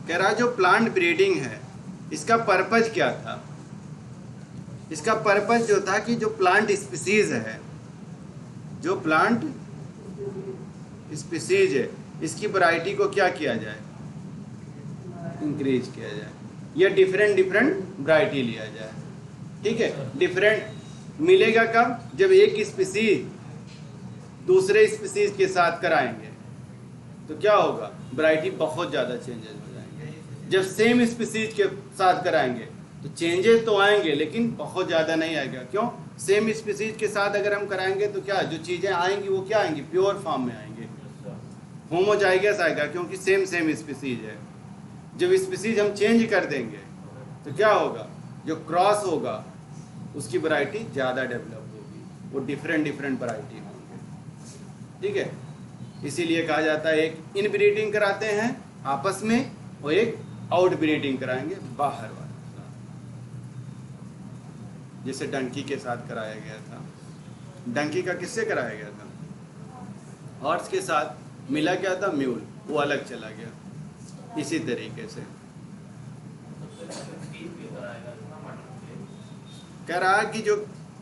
कह रहा जो प्लांट ब्रीडिंग है इसका पर्पज क्या था। इसका पर्पज जो था कि जो प्लांट स्पीसीज है, जो प्लांट स्पीसीज है, इसकी वैरायटी को क्या किया जाए, इंक्रीज किया जाए, या डिफरेंट वैरायटी लिया जाए। ठीक है, डिफरेंट मिलेगा कब, जब एक स्पीसीज दूसरे स्पीसीज के साथ कराएंगे तो क्या होगा, वैरायटी बहुत ज़्यादा चेंजेस हो जाएंगे। जब सेम स्पीसीज के साथ कराएंगे तो चेंजेस तो आएंगे लेकिन बहुत ज़्यादा नहीं आएगा। क्यों, सेम स्पीसीज के साथ अगर हम कराएंगे तो क्या जो चीज़ें आएंगी वो क्या आएंगी, प्योर फॉर्म में आएंगे, होमोजाइगस आएगा, क्योंकि सेम स्पीसीज है। जब स्पीसीज हम चेंज कर देंगे तो क्या होगा, जो क्रॉस होगा उसकी वैरायटी ज़्यादा डेवलप होगी, वो डिफरेंट वैरायटी होंगे। ठीक है, इसीलिए कहा जाता है एक इन ब्रीडिंग कराते हैं आपस में और एक आउट ब्रीडिंग कराएंगे बाहर वाले। जैसे डंकी के साथ कराया गया था, डंकी का किससे कराया गया था, हॉर्स के साथ मिला क्या था, म्यूल, वो अलग चला गया। इसी तरीके से कह रहा है कि जो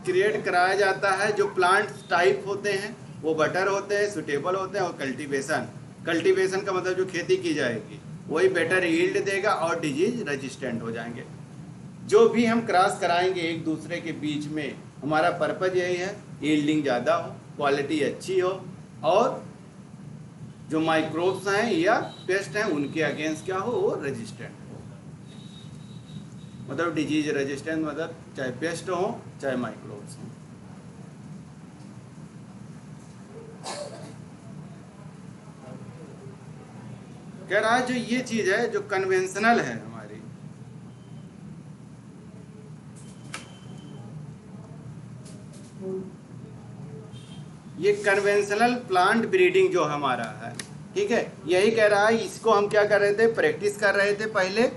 क्रिएट कराया जाता है, जो प्लांट टाइप होते हैं वो बेटर होते हैं, सुटेबल होते हैं। और कल्टीवेशन का मतलब जो खेती की जाएगी वही बेटर यील्ड देगा और डिजीज रेजिस्टेंट हो जाएंगे। जो भी हम क्रॉस कराएंगे एक दूसरे के बीच में हमारा पर्पज यही है, यील्डिंग ज़्यादा हो, क्वालिटी अच्छी हो, और जो माइक्रोब्स हैं या पेस्ट हैं उनके अगेंस्ट क्या हो, वो रेजिस्टेंट हो। मतलब डिजीज रेजिस्टेंट, मतलब चाहे पेस्ट हो चाहे माइक्रोब्स हो। कह रहा है जो ये चीज है जो कन्वेंशनल है हमारी, ये कन्वेंशनल प्लांट ब्रीडिंग जो हमारा है, ठीक है, यही कह रहा है। इसको हम क्या कर रहे थे, प्रैक्टिस कर रहे थे पहले,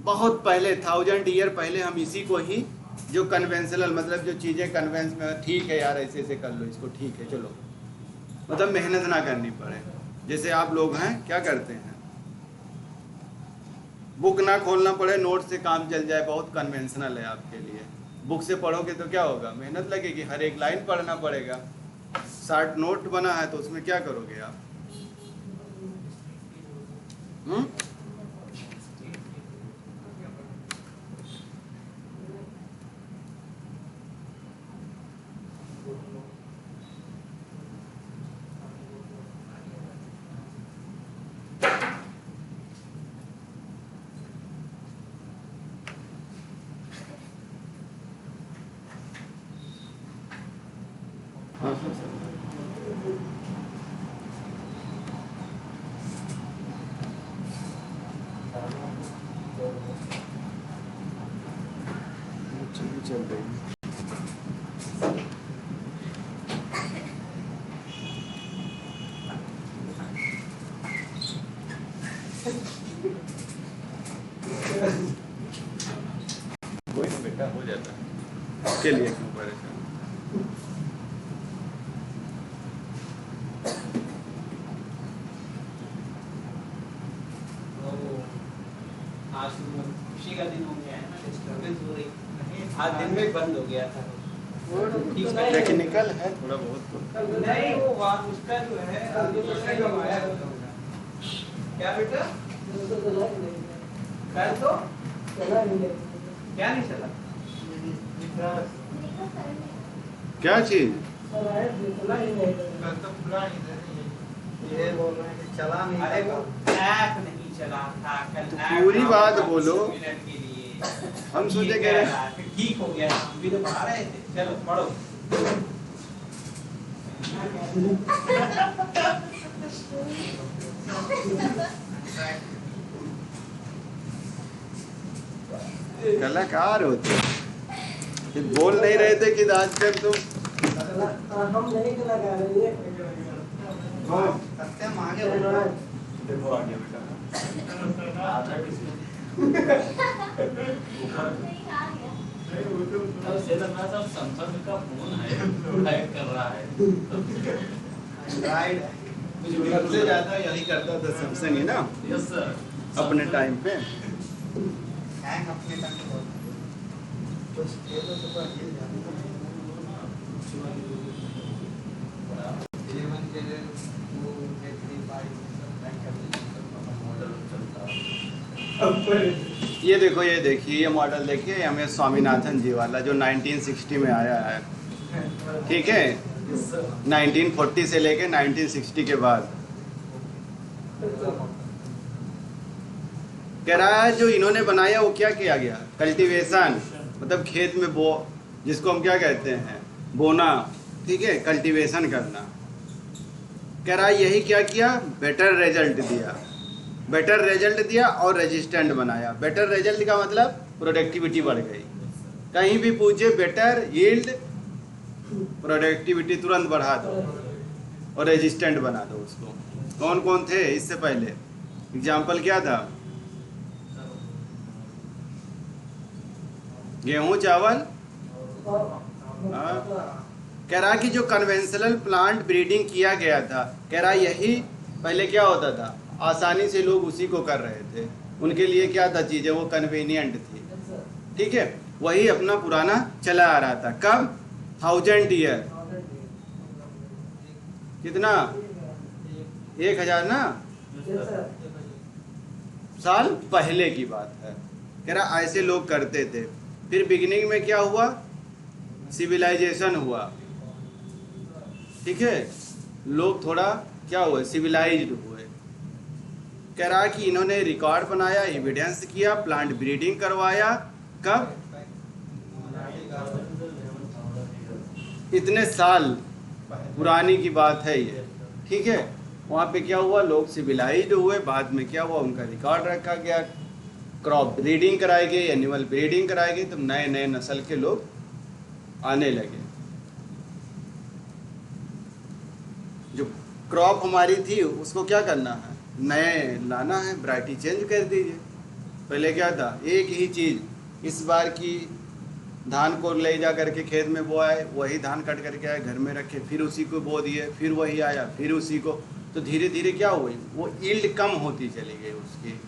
बहुत पहले 1000 ईयर पहले हम इसी को ही, जो कन्वेंशनल मतलब जो चीज़ें कन्वेंस में, ठीक है यार ऐसे ऐसे कर लो इसको, ठीक है चलो, मतलब मेहनत ना करनी पड़े। जैसे आप लोग हैं क्या करते हैं, बुक ना खोलना पड़े, नोट से काम चल जाए, बहुत कन्वेंशनल है आपके लिए। बुक से पढ़ोगे तो क्या होगा, मेहनत लगेगी, हर एक लाइन पढ़ना पड़ेगा। 60 नोट बना है तो उसमें क्या करोगे आप? चल रही है। कोई ना बेटा, हो जाता है, इसके लिए क्यों परेशान। आज खुशी का दिन हो गया है ना, डिस्टर्बेंस हो रही है, आज दिन में बंद हो गया था। टेक्निकल है थोड़ा बहुत तो। नहीं वो बात उसका जो है क्या बेटा, कल तो क्या नहीं चला, क्या चीज? ये बोल रहे हैं कि चला नहीं, अरे वो ऐप नहीं चला था कल, पूरी बात बोलो। मिनट के लिए हम सोचे कह रहे ठीक हो गया, हम भी तो पढ़ा रहे थे, चलो पढ़ो। कलाकार होते, ये बोल नहीं रहे थे कि आजकल तुम हम नहीं कलाकार हैं ये। सत्यम आगे बढ़ो, देखो आगे बेटा, संसद का फोन है, टाइप कर रहा है। राइट सबसे ज्यादा यही करता था सैमसंग ही ना यस सर, अपने टाइम पे। हैंग अपने टाइम पे कुछ ये तो सुपर हिल जाता है। 11 के 2 के 3 5 सब बैंक का मॉडल चलता है। ये देखो, ये देखिए, ये मॉडल देखिए, एम एस स्वामीनाथन जी वाला जो 1960 में आया है, ठीक है, 1940 से लेके 1960 के बाद। कह रहा है जो इन्होंने बनाया वो क्या किया गया, कल्टीवेशन, मतलब खेत में बो, जिसको हम क्या कहते हैं, बोना, ठीक है, कल्टीवेशन करना। कह रहा है यही क्या किया, बेटर रिजल्ट दिया, बेटर रिजल्ट दिया और रेजिस्टेंट बनाया। बेटर रिजल्ट का मतलब प्रोडक्टिविटी बढ़ गई, कहीं भी पूछे बेटर यील्ड, प्रोडक्टिविटी तुरंत बढ़ा दो और रेजिस्टेंट बना दो उसको। कौन कौन थे इससे पहले, एग्जाम्पल क्या था, गेहूं, चावल। कह रहा कि जो कन्वेंशनल प्लांट ब्रीडिंग किया गया था, कह रहा यही पहले क्या होता था, आसानी से लोग उसी को कर रहे थे, उनके लिए क्या था चीज़ें, वो कन्वीनियंट थी, ठीक है, वही अपना पुराना चला आ रहा था। कब, 1000 ईयर, कितना, 1000 ना साल पहले की बात है। कह रहा ऐसे लोग करते थे। फिर बिगिनिंग में क्या हुआ, सिविलाइजेशन हुआ, ठीक है, लोग थोड़ा क्या हुए, सिविलाइज्ड हुए। कह रहा कि इन्होंने रिकॉर्ड बनाया, एविडेंस किया, प्लांट ब्रीडिंग करवाया। कब? इतने साल पुरानी की बात है ये, ठीक है। वहाँ पे क्या हुआ, लोग सिविलाइज्ड हुए, बाद में क्या हुआ, उनका रिकॉर्ड रखा गया, क्रॉप ब्रीडिंग कराई गई, एनिमल ब्रीडिंग कराई गई, तो नए नए नस्ल के लोग आने लगे। जो क्रॉप हमारी थी उसको क्या करना है, नए लाना है, वैरायटी चेंज कर दीजिए। पहले क्या था, एक ही चीज़, इस बार की धान को ले जा करके खेत में बोआए, वही धान कट करके आए, घर में रखे, फिर उसी को बो दिए, फिर वही आया, फिर उसी को, तो धीरे धीरे क्या हुई, वो ईल्ड कम होती चली गई उसकी,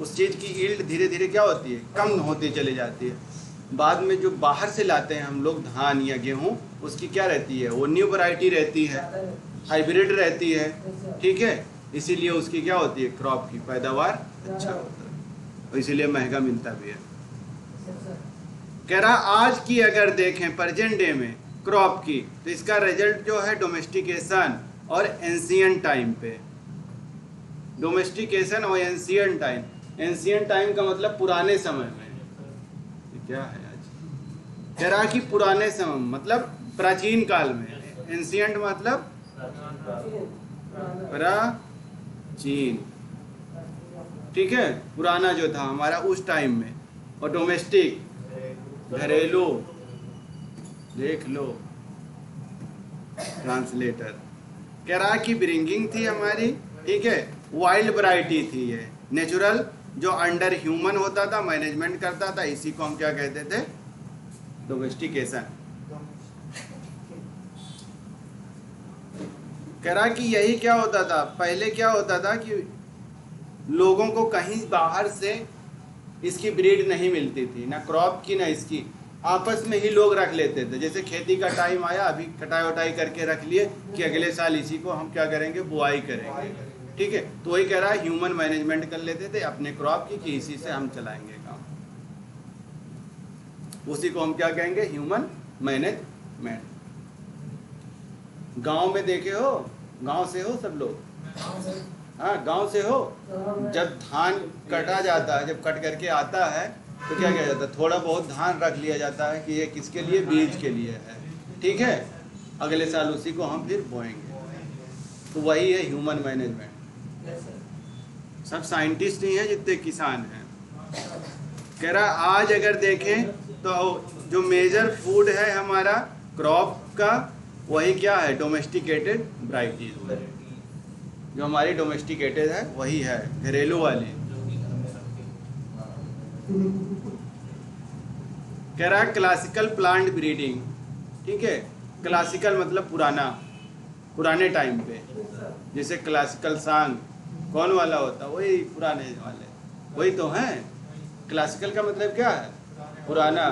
उस चीज़ की ईल्ड धीरे धीरे क्या होती है, कम होती चली जाती है। बाद में जो बाहर से लाते हैं हम लोग धान या गेहूँ, उसकी क्या रहती है, वो न्यू वैरायटी रहती है, हाइब्रिड रहती है, ठीक है। इसीलिए उसकी क्या होती है, क्रॉप की पैदावार अच्छा होता है, और इसीलिए महंगा मिलता भी है। कह रहा आज की अगर देखें प्रेजेंट डे में क्रॉप की, तो इसका रिजल्ट जो है डोमेस्टिकेशन और एंशिएंट टाइम पे। डोमेस्टिकेशन और एंशिएंट टाइम, एंशिएंट टाइम का मतलब पुराने समय में, ये क्या है आज, कह रहा कि पुराने समय मतलब प्राचीन काल में, एंशिएंट मतलब प्राचीन, ठीक है, पुराना जो था हमारा उस टाइम में, और डोमेस्टिक घरेलू, देख लो ट्रांसलेटर। कह रहा कि ब्रिंगिंग थी हमारी, ठीक है, वाइल्ड वैरायटी थी ये, नेचुरल जो अंडर ह्यूमन होता था, मैनेजमेंट करता था, इसी को हम क्या कहते थे, डोमेस्टिकेशन। कह रहा कि यही क्या होता था, पहले क्या होता था कि लोगों को कहीं बाहर से इसकी ब्रीड नहीं मिलती थी, ना क्रॉप की ना इसकी, आपस में ही लोग रख लेते थे। जैसे खेती का टाइम आया, अभी कटाई वटाई करके रख लिए कि अगले साल इसी को हम क्या करेंगे, बुआई करेंगे, ठीक है। तो वही कह रहा है ह्यूमन मैनेजमेंट कर लेते थे अपने क्रॉप की कि इसी से हम चलाएंगे काम, उसी को हम क्या कहेंगे, ह्यूमन मैनेजमेंट। गांव में देखे हो, गांव से हो सब लोग, हाँ गांव से हो, जब धान कटा जाता है, जब कट करके आता है तो क्या किया जाता है, थोड़ा बहुत धान रख लिया जाता है कि ये किसके लिए, बीज के लिए है, ठीक है, अगले साल उसी को हम फिर बोएंगे। तो वही है ह्यूमन मैनेजमेंट। सब साइंटिस्ट ही हैं जितने किसान हैं। कह रहा आज अगर देखें तो जो मेजर फूड है हमारा क्रॉप का, वही क्या है, डोमेस्टिकेटेड वैरायटीज, जो हमारी डोमेस्टिकेटेड है वही है, घरेलू वाली। कह रहा है क्लासिकल प्लांट ब्रीडिंग, ठीक है, क्लासिकल मतलब पुराना, पुराने टाइम पे, जैसे क्लासिकल सॉन्ग कौन वाला होता, वही पुराने वाले, वही तो हैं। क्लासिकल का मतलब क्या है, पुराना।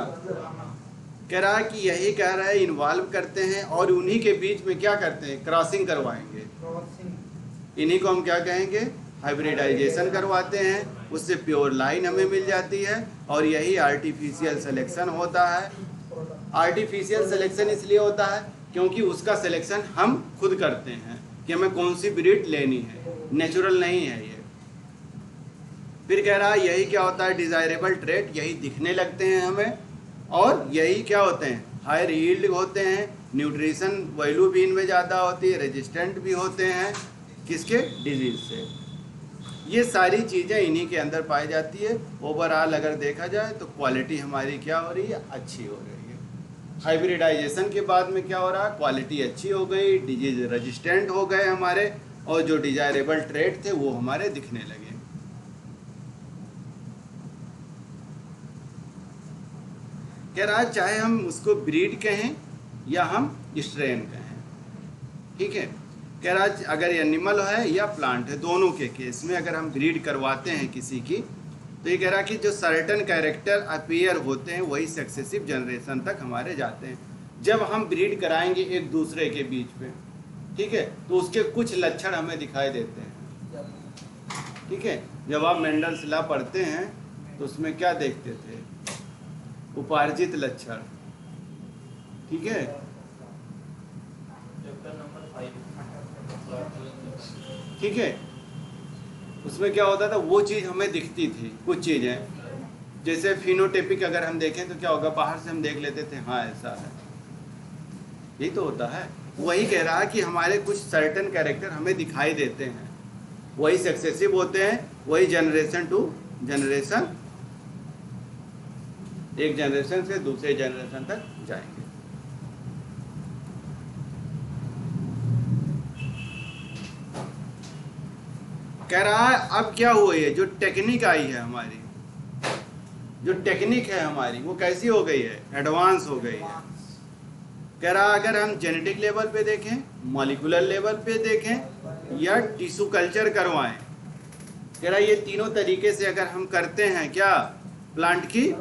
कह रहा है कि यही कह रहा है इन्वॉल्व करते हैं, और उन्हीं के बीच में क्या करते हैं, क्रॉसिंग करवाएंगे, इन्हीं को हम क्या कहेंगे, हाइब्रिडाइजेशन करवाते हैं, उससे प्योर लाइन हमें मिल जाती है, और यही आर्टिफिशियल सिलेक्शन होता है। आर्टिफिशियल सिलेक्शन इसलिए होता है क्योंकि उसका सिलेक्शन हम खुद करते हैं कि हमें कौन सी ब्रीड लेनी है, नेचुरल नहीं है ये। फिर कह रहा है यही क्या होता है, डिजायरेबल ट्रेट, यही दिखने लगते हैं हमें, और यही क्या होते हैं, हायर यील्ड होते हैं, न्यूट्रिशन वैल्यू भी इनमें ज़्यादा होती है, रेजिस्टेंट भी होते हैं किसके, डिजीज से। ये सारी चीज़ें इन्हीं के अंदर पाई जाती है। ओवरऑल अगर देखा जाए तो क्वालिटी हमारी क्या हो रही है, अच्छी हो रही है। हाइब्रिडाइजेशन के बाद में क्या हो रहा है, क्वालिटी अच्छी हो गई, डिजीज रेजिस्टेंट हो गए हमारे, और जो डिजायरेबल ट्रेट थे वो हमारे दिखने लगे। कह रहा है चाहे हम उसको ब्रीड कहें या हम स्ट्रेन कहें, ठीक है। कह रहा है अगर एनिमल है या प्लांट है, दोनों के केस में अगर हम ब्रीड करवाते हैं किसी की, तो ये कह रहा कि जो सर्टेन कैरेक्टर अपीयर होते हैं वही सक्सेसिव जनरेशन तक हमारे जाते हैं। जब हम ब्रीड कराएंगे एक दूसरे के बीच में, ठीक है, तो उसके कुछ लक्षण हमें दिखाई देते हैं, ठीक है। जब आप मेंडल्स लॉ पढ़ते हैं तो उसमें क्या देखते थे, उपार्जित लक्षण, ठीक है। चैप्टर नंबर 5 ठीक है, उसमें क्या होता था, वो चीज़ हमें दिखती थी, कुछ चीज़ें जैसे फिनोटाइपिक अगर हम देखें तो क्या होगा, बाहर से हम देख लेते थे हाँ ऐसा है, यही तो होता है। वही कह रहा है कि हमारे कुछ सर्टेन कैरेक्टर हमें दिखाई देते हैं, वही सक्सेसिव होते हैं, वही जनरेशन टू जनरेशन, एक जनरेशन से दूसरे जनरेशन तक जाएंगे। कह रहा है अब क्या हुआ है, जो टेक्निक आई है हमारी, जो टेक्निक है हमारी वो कैसी हो गई है, एडवांस हो गई है। कह रहा अगर हम जेनेटिक लेवल पे देखें, मॉलिक्यूलर लेवल पे देखें या टिश्यू कल्चर करवाएं, कह रहा ये तीनों तरीके से अगर हम करते हैं क्या, प्लांट की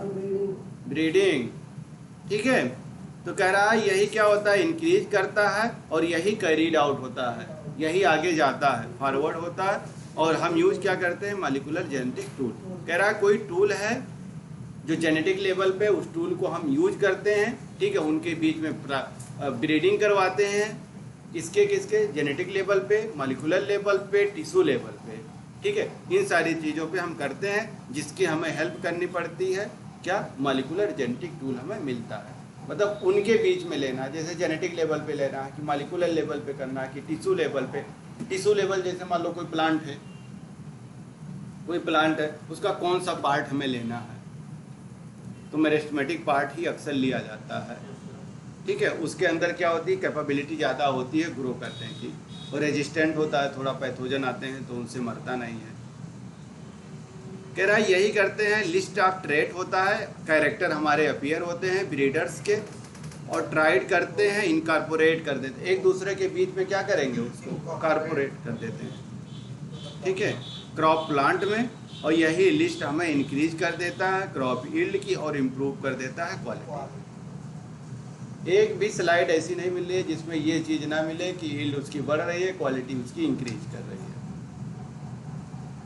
ब्रीडिंग, ठीक है, तो कह रहा है यही क्या होता है, इंक्रीज करता है और यही कैरीड आउट होता है, यही आगे जाता है, फॉरवर्ड होता है। और हम यूज क्या करते हैं, मॉलिक्यूलर जेनेटिक टूल। कह रहा है कोई टूल है जो जेनेटिक लेवल पे, उस टूल को हम यूज करते हैं, ठीक है, उनके बीच में ब्रीडिंग करवाते हैं, किसके किसके, जेनेटिक लेवल पे, मॉलिक्यूलर लेवल पे, टिश्यू लेवल पे, ठीक है, इन सारी चीज़ों पे हम करते हैं, जिसकी हमें हेल्प करनी पड़ती है क्या, मॉलिक्यूलर जेनेटिक टूल हमें मिलता है। मतलब उनके बीच में लेना है, जैसे जेनेटिक लेवल पे लेना है कि मॉलिक्यूलर लेवल पे करना है कि टिश्यू लेवल पे। टिश्यू लेवल जैसे मान लो कोई प्लांट है, उसका कौन सा पार्ट हमें लेना है, तो मेरिस्टेमेटिक पार्ट ही अक्सर लिया जाता है, ठीक है। उसके अंदर क्या होती है, कैपेबिलिटी ज़्यादा होती है ग्रो करने की, और रेजिस्टेंट होता है, थोड़ा पैथोजन आते हैं तो उनसे मरता नहीं है। कह रहा है यही करते हैं, लिस्ट ऑफ ट्रेट होता है, कैरेक्टर हमारे अपीयर होते हैं ब्रीडर्स के, और ट्राइड करते हैं, इनकॉर्पोरेट कर देते हैं, एक दूसरे के बीच में क्या करेंगे, उसको कॉर्पोरेट कर देते हैं, ठीक है, क्रॉप प्लांट में। और यही लिस्ट हमें इंक्रीज कर देता है क्रॉप यील्ड की, और इम्प्रूव कर देता है क्वालिटी। एक भी स्लाइड ऐसी नहीं मिल रही है जिसमें ये चीज़ ना मिले कि यील्ड उसकी बढ़ रही है, क्वालिटी उसकी इंक्रीज कर रही है।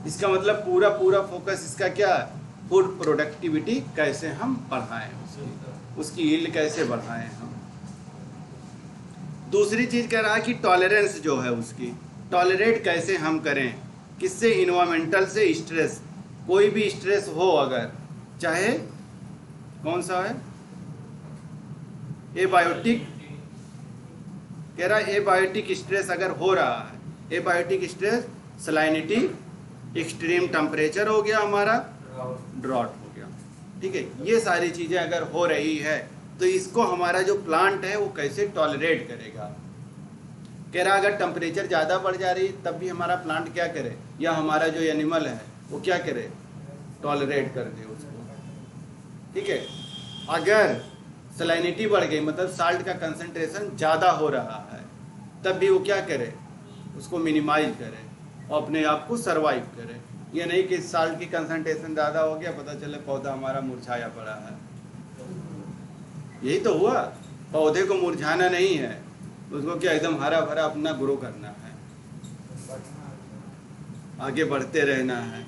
इसका मतलब पूरा फोकस इसका क्या है, फूड प्रोडक्टिविटी कैसे हम बढ़ाएं, उसकी यील्ड कैसे बढ़ाएं हम। दूसरी चीज़ कह रहा है कि टॉलरेंस जो है उसकी, टॉलरेट कैसे हम करें, किससे, इन्वायरमेंटल से स्ट्रेस, कोई भी स्ट्रेस हो अगर, चाहे कौन सा है, एबायोटिक, कह रहा है एबायोटिक स्ट्रेस अगर हो रहा है, एबायोटिक स्ट्रेस, सलाइनिटी, एक्सट्रीम टेम्परेचर हो गया हमारा, ड्रॉट हो गया, ठीक है, ये सारी चीज़ें अगर हो रही है तो इसको हमारा जो प्लांट है वो कैसे टॉलरेट करेगा। कह रहा अगर टेम्परेचर ज़्यादा बढ़ जा रही तब भी हमारा प्लांट क्या करे, या हमारा जो एनिमल है वो क्या करे, टॉलरेट कर दे उसको, ठीक है। अगर सलाइनिटी बढ़ गई, मतलब साल्ट का कंसंट्रेशन ज़्यादा हो रहा है, तब भी वो क्या करे, उसको मिनिमाइज करे और अपने आप को सरवाइव करे। ये नहीं कि साल्ट की कंसंट्रेशन ज़्यादा हो गया, पता चले पौधा हमारा मुरझाया पड़ा है, यही तो हुआ। पौधे को मुरझाना नहीं है, उसको क्या एकदम हरा भरा अपना ग्रो करना है, आगे बढ़ते रहना है,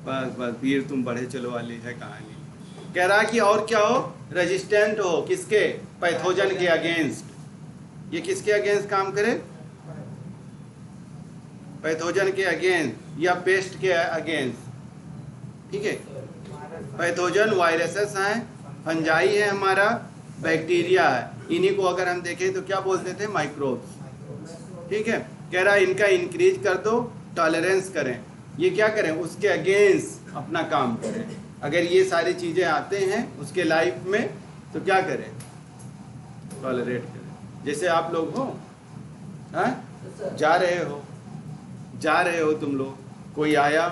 बस बस वीर तुम बढ़े चलो वाली है कहानी। कह रहा कि और क्या हो, रेजिस्टेंट हो, किसके, पैथोजन के अगेंस्ट। ये किसके अगेंस्ट काम करे, पैथोजन के अगेंस्ट या पेस्ट के अगेंस्ट, ठीक है। पैथोजन वायरसेस हैं, फंजाई है हमारा, बैक्टीरिया है, इन्हीं को अगर हम देखें तो क्या बोलते थे, माइक्रोब्स, ठीक है। कह रहा है इनका इंक्रीज कर दो, टॉलरेंस करें, ये क्या करें, उसके अगेंस्ट अपना काम करें। अगर ये सारी चीज़ें आते हैं उसके लाइफ में तो क्या करें, टॉलरेट करें। जैसे आप लोग हो, हाँ, जा रहे हो तुम लोग, कोई आया,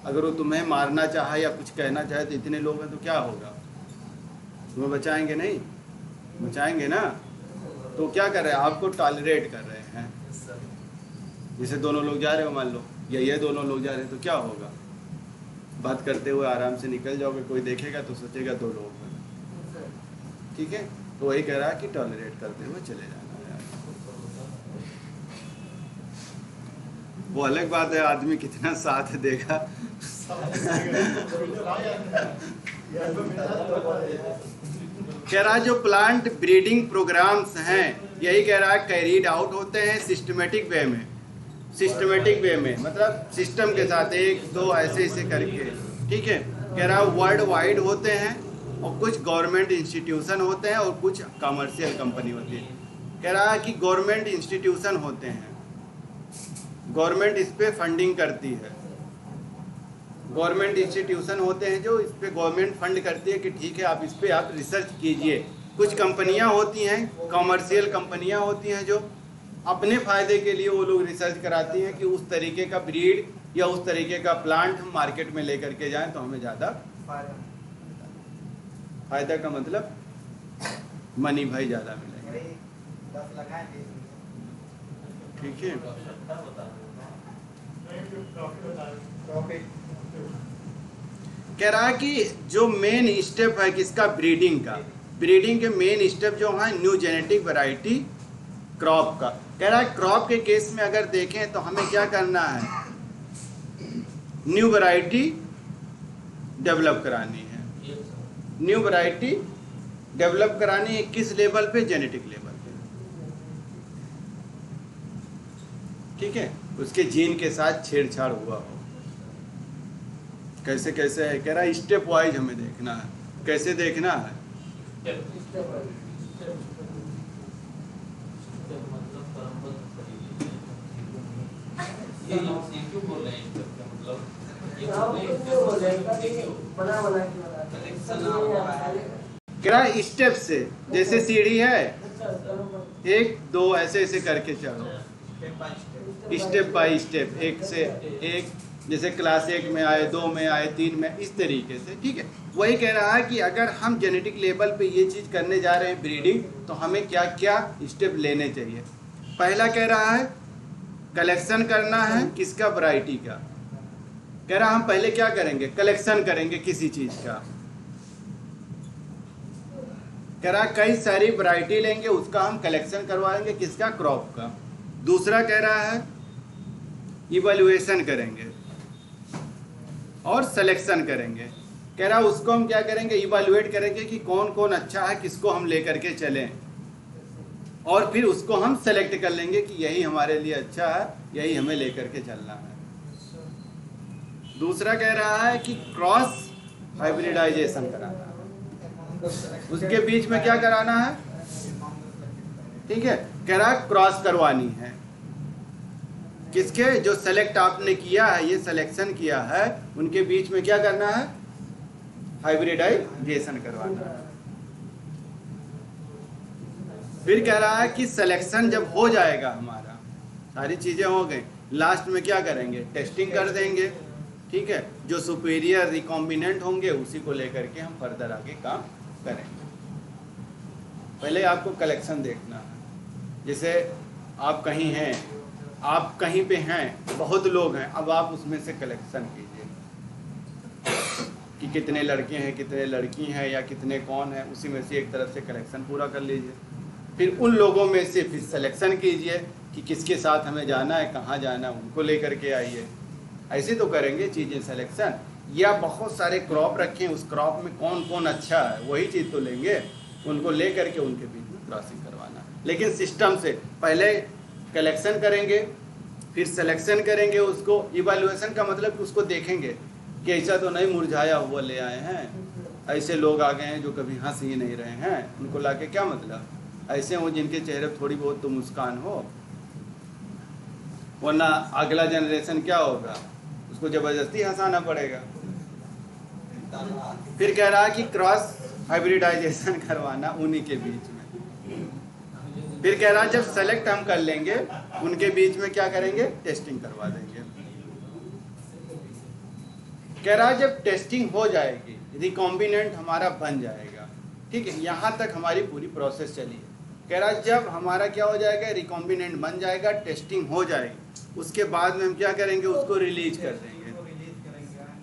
अगर वो तुम्हें मारना चाहे या कुछ कहना चाहे तो इतने लोग हैं तो क्या होगा, तुम्हें बचाएंगे नहीं, बचाएंगे ना, तो क्या कर रहे हैं, आपको टॉलरेट कर रहे हैं। जैसे दोनों लोग जा रहे हो मान लो, या ये दोनों लोग जा रहे हैं तो क्या होगा, बात करते हुए आराम से निकल जाओगे, कोई देखेगा तो सोचेगा दो लोग हैं, ठीक है। तो वही कह रहा है कि टॉलरेट करते हुए चले जाना है। वो अलग बात है आदमी कितना साथ देगा कह रहा है जो प्लांट ब्रीडिंग प्रोग्राम्स हैं यही कह रहा है कैरीड आउट होते हैं सिस्टमेटिक वे में। सिस्टमेटिक वे में मतलब सिस्टम के साथ एक दो ऐसे ऐसे करके, ठीक है। कह रहा है वर्ल्ड वाइड होते हैं और कुछ गवर्नमेंट इंस्टीट्यूशन होते हैं और कुछ कमर्शियल कंपनी होती है। कह रहा है कि गवर्नमेंट इंस्टीट्यूशन होते हैं, गवर्नमेंट इस पे फंडिंग करती है। गवर्नमेंट इंस्टीट्यूशन होते हैं जो इस पे गवर्नमेंट फंड करती है कि ठीक है आप इस पे आप रिसर्च कीजिए। कुछ कंपनियां होती हैं, कमर्शियल कंपनियां होती हैं जो अपने फ़ायदे के लिए वो लोग रिसर्च कराती हैं कि उस तरीके का ब्रीड या उस तरीके का प्लांट हम मार्केट में लेकर के जाएं तो हमें ज़्यादा फ़ायदा का मतलब मनी भाई ज़्यादा मिलेगा, ठीक है। कह रहा है कि जो मेन स्टेप है किसका, ब्रीडिंग का। ब्रीडिंग के मेन स्टेप जो है न्यू जेनेटिक वैरायटी क्रॉप का। कह रहा है क्रॉप के केस में अगर देखें तो हमें क्या करना है, न्यू वैरायटी डेवलप करानी है। न्यू वैरायटी डेवलप करानी है किस लेवल पे, जेनेटिक लेवल पे, ठीक है। उसके जीन के साथ छेड़छाड़ हुआ हो, कैसे कैसे है। कह रहा है स्टेप वाइज हमें देखना है। कैसे देखना है, कह रहा है स्टेप से, जैसे सीढ़ी है एक दो ऐसे ऐसे करके चलो, स्टेप बाय स्टेप, एक से एक, जैसे क्लास 1 में आए, 2 में आए, 3 में, इस तरीके से, ठीक है। वही कह रहा है कि अगर हम जेनेटिक लेवल पे ये चीज़ करने जा रहे हैं ब्रीडिंग, तो हमें क्या क्या स्टेप लेने चाहिए। पहला कह रहा है कलेक्शन करना है किसका, वैरायटी का। कह रहा हम पहले क्या करेंगे, कलेक्शन करेंगे किसी चीज़ का। कह रहा कई सारी वैरायटी लेंगे, उसका हम कलेक्शन करवाएंगे किसका, क्रॉप का। दूसरा कह रहा है इवैल्यूएशन करेंगे और सिलेक्शन करेंगे। कह रहा उसको हम क्या करेंगे, इवैल्यूएट करेंगे कि कौन कौन अच्छा है, किसको हम लेकर के चलें, और फिर उसको हम सेलेक्ट कर लेंगे कि यही हमारे लिए अच्छा है, यही हमें लेकर के चलना है। दूसरा कह रहा है कि क्रॉस हाइब्रिडाइजेशन कराना है, उसके बीच में क्या कराना है, ठीक है। कह रहा है क्रॉस करवानी है किसके, जो सेलेक्ट आपने किया है, ये सिलेक्शन किया है, उनके बीच में क्या करना है, हाइब्रिडाइजेशन करवाना है। फिर कह रहा है कि सिलेक्शन जब हो जाएगा, हमारा सारी चीजें हो गई, लास्ट में क्या करेंगे, टेस्टिंग कर देंगे, ठीक है। जो सुपीरियर रिकॉम्बिनेंट होंगे उसी को लेकर के हम फर्दर आगे काम करेंगे। पहले आपको कलेक्शन देखना है। जैसे आप कहीं हैं, आप कहीं पे हैं, बहुत लोग हैं, अब आप उसमें से कलेक्शन कीजिए कि कितने लड़के हैं, कितने लड़की हैं, या कितने कौन हैं, उसी में से एक तरफ से कलेक्शन पूरा कर लीजिए। फिर उन लोगों में से फिर सिलेक्शन कीजिए कि किसके साथ हमें जाना है, कहाँ जाना है, उनको लेकर के आइए। ऐसे तो करेंगे चीज़ें सिलेक्शन। या बहुत सारे क्रॉप रखें, उस क्रॉप में कौन कौन अच्छा है, वही चीज़ तो लेंगे, उनको ले करके उनके बीच में क्रॉसिंग करवाना। लेकिन सिस्टम से पहले कलेक्शन करेंगे, फिर सिलेक्शन करेंगे, उसको इवैल्यूएशन का मतलब कि उसको देखेंगे कि ऐसा तो नहीं मुरझाया हुआ ले आए हैं, ऐसे लोग आ गए हैं जो कभी हंस ही नहीं रहे हैं, उनको लाके क्या मतलब, ऐसे हो जिनके चेहरे पर थोड़ी बहुत तो मुस्कान हो, वरना अगला जनरेशन क्या होगा, उसको ज़बरदस्ती हंसाना पड़ेगा। फिर कह रहा है कि क्रॉस हाइब्रिडाइजेशन करवाना उन्हीं के बीच में। फिर कह रहा है जब सेलेक्ट हम कर लेंगे, उनके बीच में क्या करेंगे, टेस्टिंग करवा देंगे। कह रहा है जब टेस्टिंग हो जाएगी, रिकॉम्बिनेंट हमारा बन जाएगा, ठीक है। यहाँ तक हमारी पूरी प्रोसेस चली है। कह रहा है जब हमारा क्या हो जाएगा, रिकॉम्बिनेंट बन जाएगा, टेस्टिंग हो जाएगी, उसके बाद में हम क्या करेंगे, उसको रिलीज कर देंगे,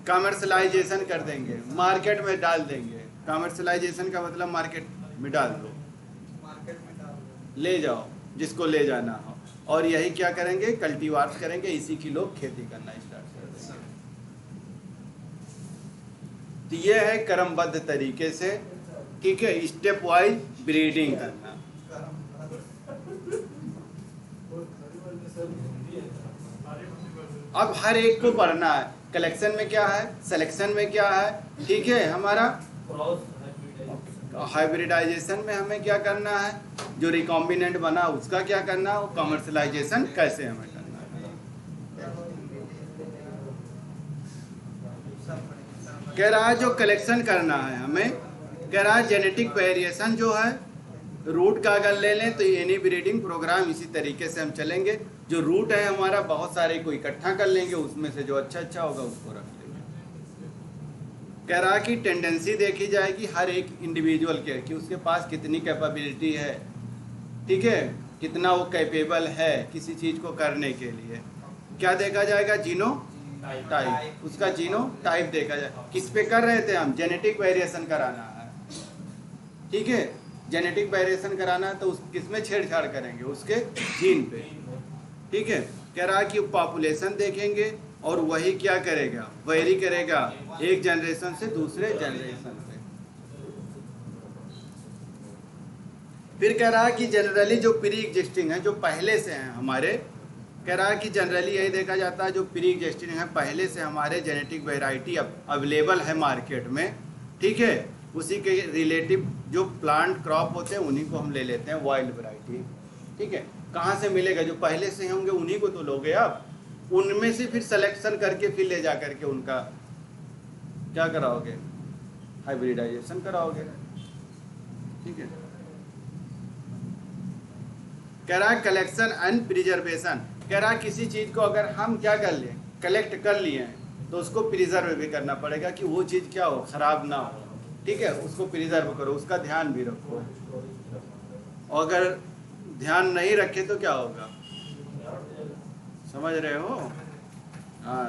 कमर्शलाइजेशन कर देंगे, मार्केट में डाल देंगे। कमर्शलाइजेशन का मतलब मार्केट में डाल दो, ले जाओ जिसको ले जाना हो, और यही क्या करेंगे, कल्टीवार्स करेंगे, इसी की लोग खेती करना स्टार्ट कर देंगे। तो ये है क्रमबद्ध तरीके से, ठीक है, स्टेप वाइज ब्रीडिंग करना। अब हर एक को पढ़ना है, कलेक्शन में क्या है, सिलेक्शन में क्या है, ठीक है, हमारा हाइब्रिडाइजेशन में हमें क्या करना है, जो रिकॉम्बिनेंट बना उसका क्या करना है, कमर्शलाइजेशन कैसे हमें करना है। कह रहा है जो कलेक्शन करना है हमें, कह रहा है जेनेटिक वेरिएशन जो है रूट का अगर ले लें तो एनी ब्रीडिंग प्रोग्राम इसी तरीके से हम चलेंगे। जो रूट है हमारा बहुत सारे को इकट्ठा कर लेंगे, उसमें से जो अच्छा होगा उसको रख लेंगे। कह रहा कि टेंडेंसी देखी जाएगी हर एक इंडिविजुअल के कि उसके पास कितनी कैपेबिलिटी है, ठीक है, कितना वो कैपेबल है किसी चीज़ को करने के लिए। क्या देखा जाएगा, जीनो टाइप, उसका जीनो टाइप देखा जाए। किस पे कर रहे थे हम, जेनेटिक वेरिएशन कराना है, ठीक है, जेनेटिक वेरिएशन कराना है तो उस किस में छेड़छाड़ करेंगे, उसके जीन पे, ठीक है। कह रहा है कि पॉपुलेशन देखेंगे और वही क्या करेगा, वेरी करेगा एक जनरेशन से दूसरे जनरेशन पे। फिर कह रहा है कि जनरली जो प्री एग्जिस्टिंग है, जो पहले से हैं हमारे, कह रहा है कि जनरली यही देखा जाता है जो प्री एग्जिस्टिंग है, पहले से हमारे जेनेटिक वेराइटी अवेलेबल है मार्केट में, ठीक है, उसी के रिलेटिव जो प्लांट क्रॉप होते हैं उन्हीं को हम ले लेते हैं वाइल्ड वैरायटी, ठीक है। कहाँ से मिलेगा, जो पहले से होंगे उन्हीं को तो लोगे आप, उनमें से फिर सिलेक्शन करके फिर ले जा करके उनका क्या कराओगे, हाइब्रिडाइजेशन कराओगे, ठीक है। कह रहा है कलेक्शन एंड प्रिजर्वेशन, कह रहा है किसी चीज़ को अगर हम क्या कर लें, कलेक्ट कर लिए हैं तो उसको प्रिजर्व भी करना पड़ेगा कि वो चीज़ क्या हो, खराब ना हो, ठीक है, उसको प्रिजर्व करो, उसका ध्यान भी रखो। और अगर ध्यान नहीं रखे तो क्या होगा, समझ रहे हो, हाँ,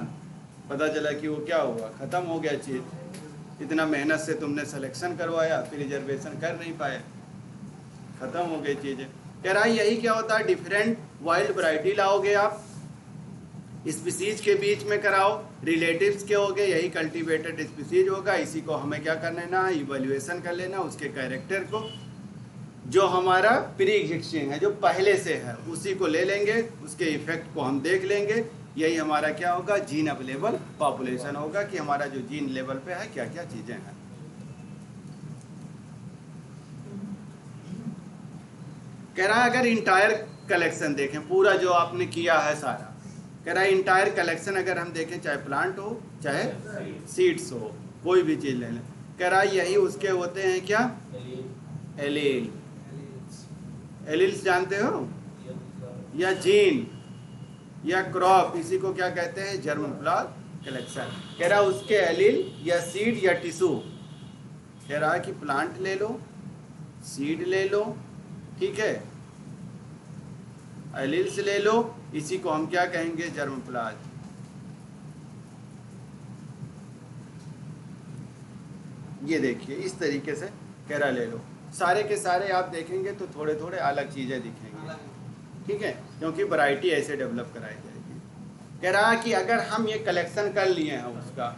पता चला कि वो क्या हुआ, ख़त्म हो गया चीज़, इतना मेहनत से तुमने सिलेक्शन करवाया, प्रिजर्वेशन कर नहीं पाए, ख़त्म हो गई चीज़ें। कह रहा है यही क्या होता है, डिफरेंट वाइल्ड वैरायटी लाओगे आप, स्पीसीज के बीच में कराओ, रिलेटिव्स के होगे, यही कल्टीवेटेड स्पीसीज होगा, इसी को हमें क्या कर लेना है, इवैल्यूएशन कर लेना उसके कैरेक्टर को, जो हमारा प्री एग्जिस्टिंग है, जो पहले से है उसी को ले लेंगे, उसके इफेक्ट को हम देख लेंगे, यही हमारा क्या होगा, जीन अवेलेबल पॉपुलेशन होगा कि हमारा जो जीन लेवल पे है क्या क्या चीज़ें हैं। कह रहा है अगर इंटायर कलेक्शन देखें, पूरा जो आपने किया है सारा, कह रहा है इंटायर कलेक्शन अगर हम देखें, चाहे प्लांट हो चाहे सीड्स हो, कोई भी चीज़ ले लें, कह रहा है यही उसके होते हैं क्या, एलील, एलील्स जानते हो, या जीन या क्रॉप, इसी को क्या कहते हैं, जर्मोप्लाज्म कलेक्शन। कह रहा है उसके एलील या सीड या टिश्यू, कह रहा है कि प्लांट ले लो, सीड ले लो, ठीक है, एलील्स ले लो, इसी को हम क्या कहेंगे, जर्मोप्लाज्म। ये देखिए इस तरीके से कह रहा ले लो, सारे के सारे आप देखेंगे तो थोड़े थोड़े अलग चीज़ें दिखेंगी, ठीक है, क्योंकि वैरायटी ऐसे डेवलप कराई जाएगी। कह रहा है कि अगर हम ये कलेक्शन कर लिए हैं उसका,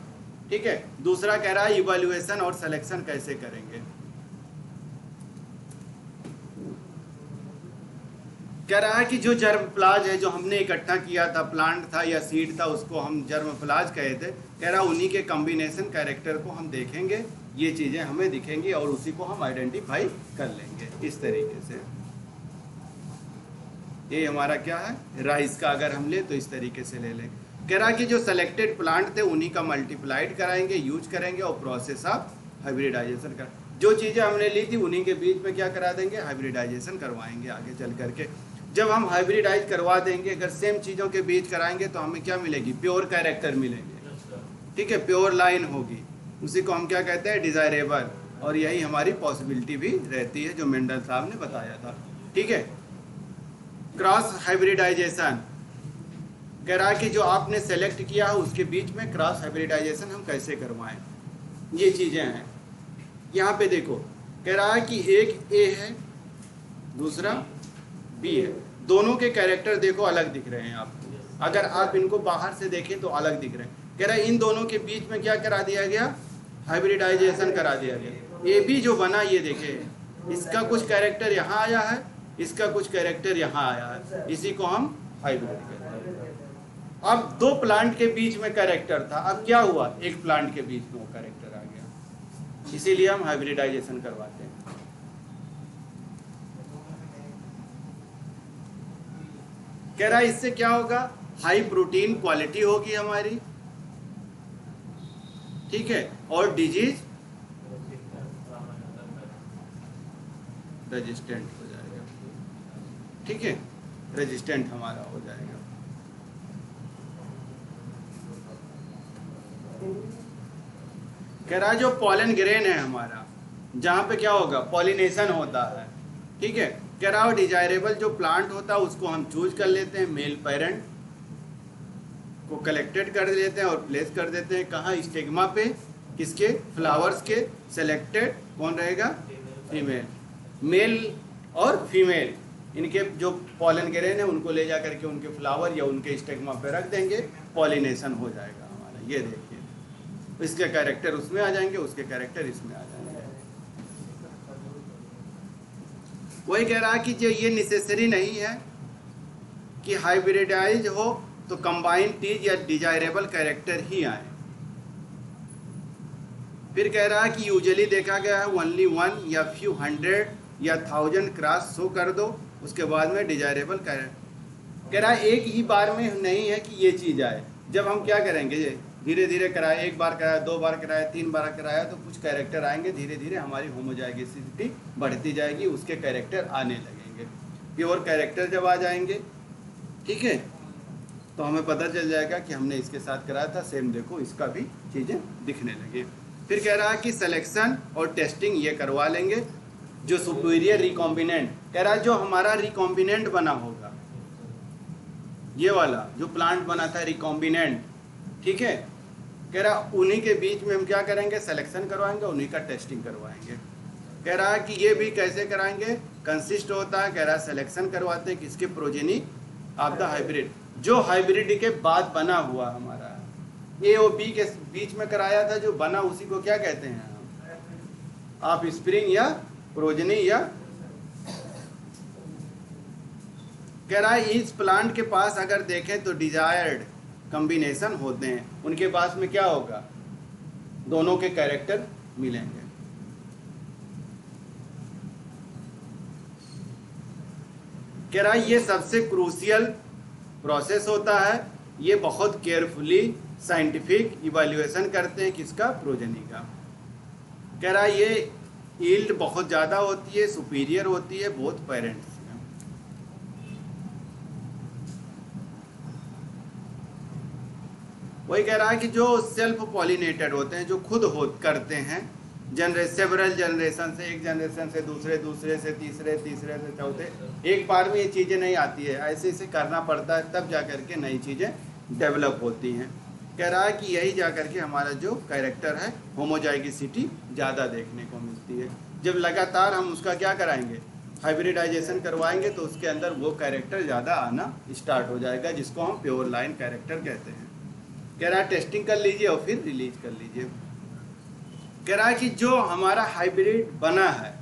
ठीक है, दूसरा कह रहा है इवैल्यूएशन और सिलेक्शन कैसे करेंगे। कह रहा है कि जो जर्मप्लाज है, जो हमने इकट्ठा किया था, प्लांट था या सीड था, उसको हम जर्मप्लाज कहे थे। कह रहा है उन्हीं के कॉम्बिनेशन कैरेक्टर को हम देखेंगे, ये चीज़ें हमें दिखेंगी और उसी को हम आइडेंटिफाई कर लेंगे इस तरीके से। ये हमारा क्या है, राइस का अगर हम ले तो इस तरीके से ले लें। कह रहा है कि जो सेलेक्टेड प्लांट थे उन्हीं का मल्टीप्लाइड कराएंगे, यूज करेंगे और प्रोसेस ऑफ हाइब्रिडाइजेशन कर, जो चीज़ें हमने ली थी उन्हीं के बीच में क्या करा देंगे, हाइब्रिडाइजेशन करवाएंगे आगे चल करके। जब हम हाइब्रिडाइज करवा देंगे, अगर सेम चीज़ों के बीच कराएंगे तो हमें क्या मिलेगी, प्योर कैरेक्टर मिलेंगे, ठीक है, प्योर लाइन होगी, उसी को हम क्या कहते हैं, डिज़ायरेबल। और यही हमारी पॉसिबिलिटी भी रहती है जो मेंडल साहब ने बताया था, ठीक है। क्रॉस हाइब्रिडाइजेशन, कह रहा है कि जो आपने सेलेक्ट किया है उसके बीच में क्रॉस हाइब्रिडाइजेशन हम कैसे करवाएं, ये चीज़ें हैं। यहाँ पे देखो, कह रहा है कि एक ए है, दूसरा बी है, दोनों के कैरेक्टर देखो अलग दिख रहे हैं आपको, अगर आप इनको बाहर से देखें तो अलग दिख रहे हैं। कह रहा है इन दोनों के बीच में क्या करा दिया गया, हाइब्रिडाइजेशन करा दिया गया। ए बी जो बना ये देखिए, इसका कुछ कैरेक्टर यहाँ आया है, इसका कुछ कैरेक्टर यहाँ आया है, इसी को हम हाइब्रिड कहते हैं। अब दो प्लांट के बीच में कैरेक्टर था, अब क्या हुआ, एक प्लांट के बीच में वो कैरेक्टर आ गया, इसीलिए हम हाइब्रिडाइजेशन करवाते हैं। कह रहा है इससे क्या होगा, हाई प्रोटीन क्वालिटी होगी हमारी, ठीक है, और डिजीज रेजिस्टेंट हो जाएगा, ठीक है, रेजिस्टेंट हमारा हो जाएगा। कह रहा है जो पॉलन ग्रेन है हमारा, जहां पे क्या होगा, पॉलिनेशन होता है, ठीक है, कह रहा है डिजायरेबल जो प्लांट होता है उसको हम चूज कर लेते हैं, मेल पेरेंट को कलेक्टेड कर लेते हैं और प्लेस कर देते हैं कहाँ, स्टिग्मा पे, किसके, फ्लावर्स के। सेलेक्टेड कौन रहेगा, फीमेल, मेल और फीमेल, इनके जो पॉलन ग्रेन है उनको ले जा करके उनके फ्लावर या उनके स्टिग्मा पे रख देंगे, पॉलिनेशन हो जाएगा हमारा। ये देखिए, इसके कैरेक्टर उसमें आ जाएंगे, उसके कैरेक्टर इसमें आ जाएंगे। वही कह रहा है कि जो ये नेसेसरी नहीं है कि हाइब्रिडाइज हो तो कंबाइन टीज या डिजायरेबल कैरेक्टर ही आए। फिर कह रहा है कि यूजुअली देखा गया है ओनली वन या फ्यू हंड्रेड या 1000 क्रॉस शो कर दो, उसके बाद में डिजायरेबल कैरेक्टर। कह रहा है एक ही बार में नहीं है कि ये चीज़ आए, जब हम क्या करेंगे, धीरे धीरे कराए, एक बार कराया, 2 बार कराया, 3 बार कराया, तो कुछ कैरेक्टर आएंगे, धीरे धीरे हमारी होमोजाइगोसिटी बढ़ती जाएगी, उसके कैरेक्टर आने लगेंगे। प्योर कैरेक्टर जब आ जाएंगे, ठीक है, तो हमें पता चल जाएगा कि हमने इसके साथ कराया था, सेम देखो इसका भी चीज़ें दिखने लगे। फिर कह रहा है कि सिलेक्शन और टेस्टिंग ये करवा लेंगे। जो सुपीरियर रिकॉम्बिनेंट, कह रहा है जो हमारा रिकॉम्बिनेंट बना होगा, ये वाला जो प्लांट बना था रिकॉम्बिनेंट, ठीक है, कह रहा उन्हीं के बीच में हम क्या करेंगे, सिलेक्शन करवाएंगे, उन्हीं का टेस्टिंग करवाएंगे। कह रहा है कि ये भी कैसे कराएंगे, कंसिस्ट होता है, कह रहा है सिलेक्शन करवाते हैं किसके, प्रोजेनी ऑफ द हाइब्रिड, जो हाइब्रिड के बाद बना हुआ हमारा ए और बी के बीच में कराया था, जो बना उसी को क्या कहते हैं, आप स्प्रिंग या प्रोजेनी या। कह रहा है इस प्लांट के पास अगर देखें तो डिजायर्ड कॉम्बिनेशन होते हैं, उनके पास में क्या होगा, दोनों के कैरेक्टर मिलेंगे। कह रहा है ये सबसे क्रूशियल प्रोसेस होता है, ये बहुत केयरफुली साइंटिफिक इवैल्यूएशन करते हैं किसका, प्रोजेनी का। कह रहा है ये यील्ड बहुत ज़्यादा होती है, सुपीरियर होती है बहुत पेरेंट्स में। वही कह रहा है कि जो सेल्फ पॉलिनेटेड होते हैं, जो खुद करते हैं, सेवरल जनरेशन से, एक जनरेशन से दूसरे, दूसरे से तीसरे, तीसरे से चौथे, एक बार में ये चीज़ें नहीं आती है, ऐसे ऐसे करना पड़ता है, तब जा करके नई चीज़ें डेवलप होती हैं। कह रहा है कि यही जा करके हमारा जो कैरेक्टर है, होमोजाइगोसिटी ज़्यादा देखने को मिलती है। जब लगातार हम उसका क्या कराएंगे, हाइब्रिडाइजेशन करवाएंगे, तो उसके अंदर वो कैरेक्टर ज़्यादा आना स्टार्ट हो जाएगा, जिसको हम प्योर लाइन कैरेक्टर कहते हैं। कह रहा है टेस्टिंग कर लीजिए और फिर रिलीज कर लीजिए। कह रहा है कि जो हमारा हाइब्रिड बना है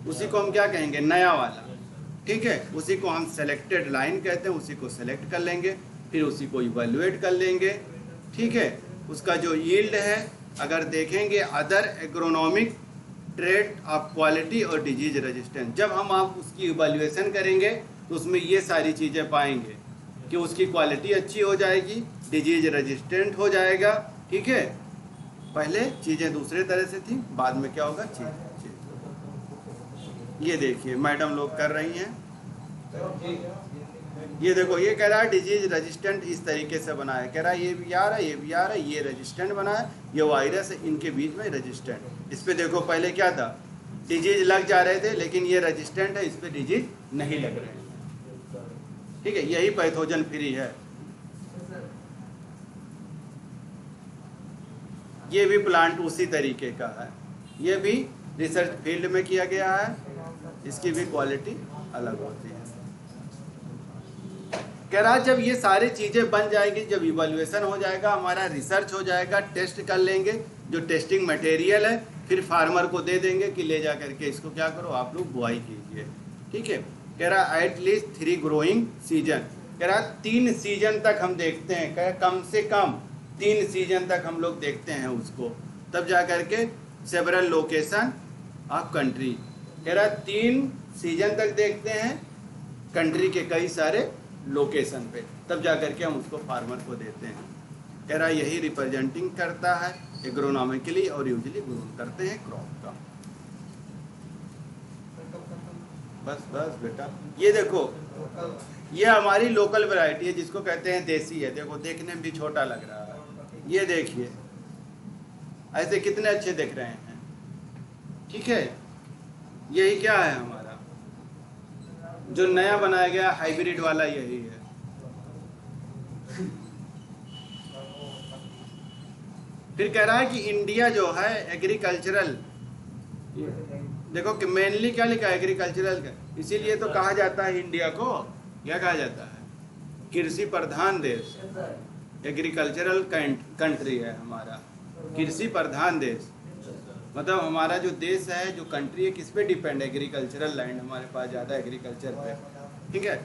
उसी को हम क्या कहेंगे, नया वाला, ठीक है, उसी को हम सेलेक्टेड लाइन कहते हैं, उसी को सेलेक्ट कर लेंगे, फिर उसी को इवैल्यूएट कर लेंगे, ठीक है। उसका जो यील्ड है अगर देखेंगे, other agronomic trait of quality और डिजीज रेजिस्टेंस, जब हम आप उसकी इवैल्यूएशन करेंगे तो उसमें ये सारी चीज़ें पाएंगे कि उसकी क्वालिटी अच्छी हो जाएगी, डिजीज रेजिस्टेंट हो जाएगा, ठीक है। पहले चीज़ें दूसरे तरह से थी, बाद में क्या होगा, चीज़। ये देखिए मैडम लोग कर रही हैं, ये देखो, ये कह रहा है डिजीज रेजिस्टेंट इस तरीके से बना है। कह रहा है ये भी आ रहा है, ये भी आ रहा है, ये रेजिस्टेंट बना है, ये वायरस है, इनके बीच में रेजिस्टेंट। इस पे देखो पहले क्या था, डिजीज लग जा रहे थे, लेकिन ये रेजिस्टेंट है, इस पे डिजीज नहीं लग रहे हैं, ठीक है, यही पैथोजन फ्री है। ये भी प्लांट उसी तरीके का है, ये भी रिसर्च फील्ड में किया गया है, इसकी भी क्वालिटी अलग होती है। कह रहा जब ये सारी चीज़ें बन जाएगी, जब इवैल्यूएशन हो जाएगा, हमारा रिसर्च हो जाएगा, टेस्ट कर लेंगे, जो टेस्टिंग मटेरियल है फिर फार्मर को दे देंगे कि ले जा करके इसको क्या करो आप लोग बुआई कीजिए। ठीक है, कह रहा एट लीस्ट 3 ग्रोइंग सीजन, कह रहा 3 सीजन तक हम देखते हैं, कह कम से कम 3 सीजन तक हम लोग देखते हैं उसको, तब जा करके सेवरल लोकेशन ऑफ कंट्री, कह रहा 3 सीजन तक देखते हैं कंट्री के कई सारे लोकेशन पे, तब जा करके हम उसको फार्मर को देते हैं। कह रहा यही रिप्रेजेंटिंग करता है एग्रोनॉमिकली और यूजली ग्रो करते हैं क्रॉप का। बस बस बेटा, ये देखो ये हमारी लोकल वैरायटी है जिसको कहते हैं देसी है। देखो देखने में भी छोटा लग रहा है, ये देखिए ऐसे कितने अच्छे दिख रहे हैं। ठीक है, यही क्या है हमारा जो नया बनाया गया हाइब्रिड वाला, यही है। फिर कह रहा है कि इंडिया जो है एग्रीकल्चरल, देखो कि मेनली क्या लिखा है एग्रीकल्चरल का, इसीलिए तो कहा जाता है इंडिया को क्या कहा जाता है, कृषि प्रधान देश। एग्रीकल्चरल कंट्री है हमारा, कृषि प्रधान देश, मतलब हमारा जो देश है जो कंट्री है किस पे डिपेंड है, एग्रीकल्चरल लैंड हमारे पास ज़्यादा एग्रीकल्चर पे। ठीक है,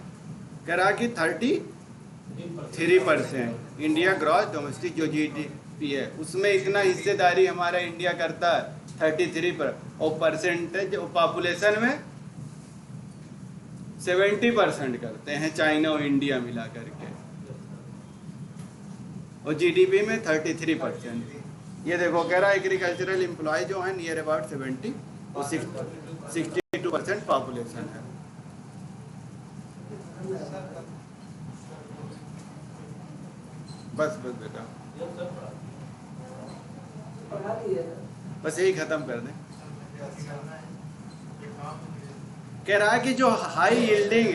कह रहा कि 33% इंडिया ग्रॉस डोमेस्टिक जो जीडीपी है उसमें इतना हिस्सेदारी हमारा इंडिया करता है 33 पर, और परसेंटेज पॉपुलेशन में 70% करते हैं चाइना और इंडिया मिला करके, और जीडीपी में 33%। ये देखो कह रहा है एग्रीकल्चरल एम्प्लॉय जो है नियर अबाउट 70 और 62% पॉपुलेशन है। बस बस बेटा, पढ़ा दिया ना। बस यही खत्म कर दें। कह रहा है कि जो हाई यील्डिंग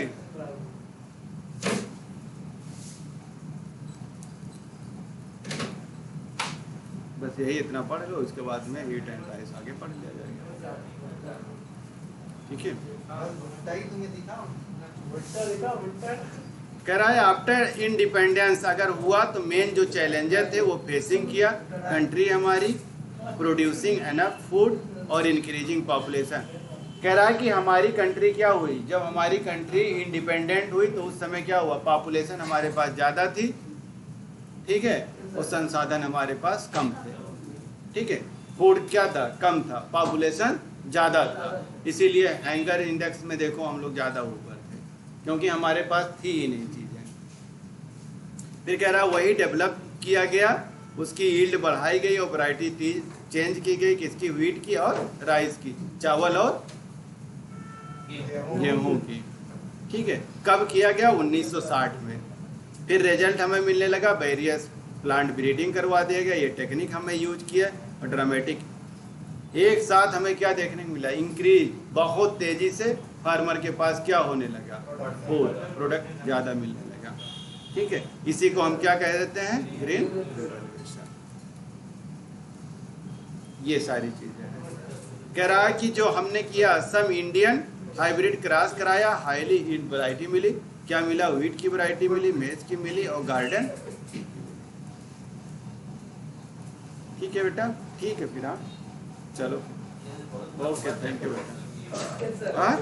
बस यही इतना पढ़ लो, इसके बाद में हीट एंड राइस आगे पढ़ लिया जाएगा। ठीक है, कह रहा है आफ्टर इंडिपेंडेंस अगर हुआ तो मेन जो चैलेंजर थे वो फेसिंग किया कंट्री हमारी, प्रोड्यूसिंग एनफ फूड और इंक्रीजिंग पॉपुलेशन। कह रहा है कि हमारी कंट्री क्या हुई, जब हमारी कंट्री इंडिपेंडेंट हुई तो उस समय क्या हुआ, पॉपुलेशन हमारे पास ज़्यादा थी। ठीक है, और संसाधन हमारे पास कम थे। ठीक है, फूड क्या था, कम था, पॉपुलेशन ज़्यादा था, इसीलिए हैंगर इंडेक्स में देखो हम लोग ज़्यादा ऊपर थे क्योंकि हमारे पास थी ही नहीं चीज़ें। फिर कह रहा वही डेवलप किया गया, उसकी यील्ड बढ़ाई गई और वैरायटी चेंज की गई, किसकी, व्हीट की और राइस की, चावल और गेहूं की। ठीक है, कब किया गया, 1960 में। फिर रिजल्ट हमें मिलने लगा, वेरियस प्लांट ब्रीडिंग करवा दिया गया, ये टेक्निक हमें यूज किया और ड्रामेटिक एक साथ हमें क्या देखने को मिला, इंक्रीज, बहुत तेजी से फार्मर के पास क्या होने लगा, फूड प्रोडक्ट ज़्यादा मिलने लगा। ठीक है, इसी को हम क्या कह देते हैं, ग्रीन रेवोल्यूशन। ये सारी चीजें हैं। कह रहा है कि जो हमने किया सम इंडियन हाइब्रिड क्रॉस कराया, हाईली इन वैरायटी मिली, क्या मिला, व्हीट की वैरायटी मिली, मेज की मिली और गार्डन। ठीक है बेटा, ठीक है फिर आप चलो, ओके, थैंक यू बेटा। हाँ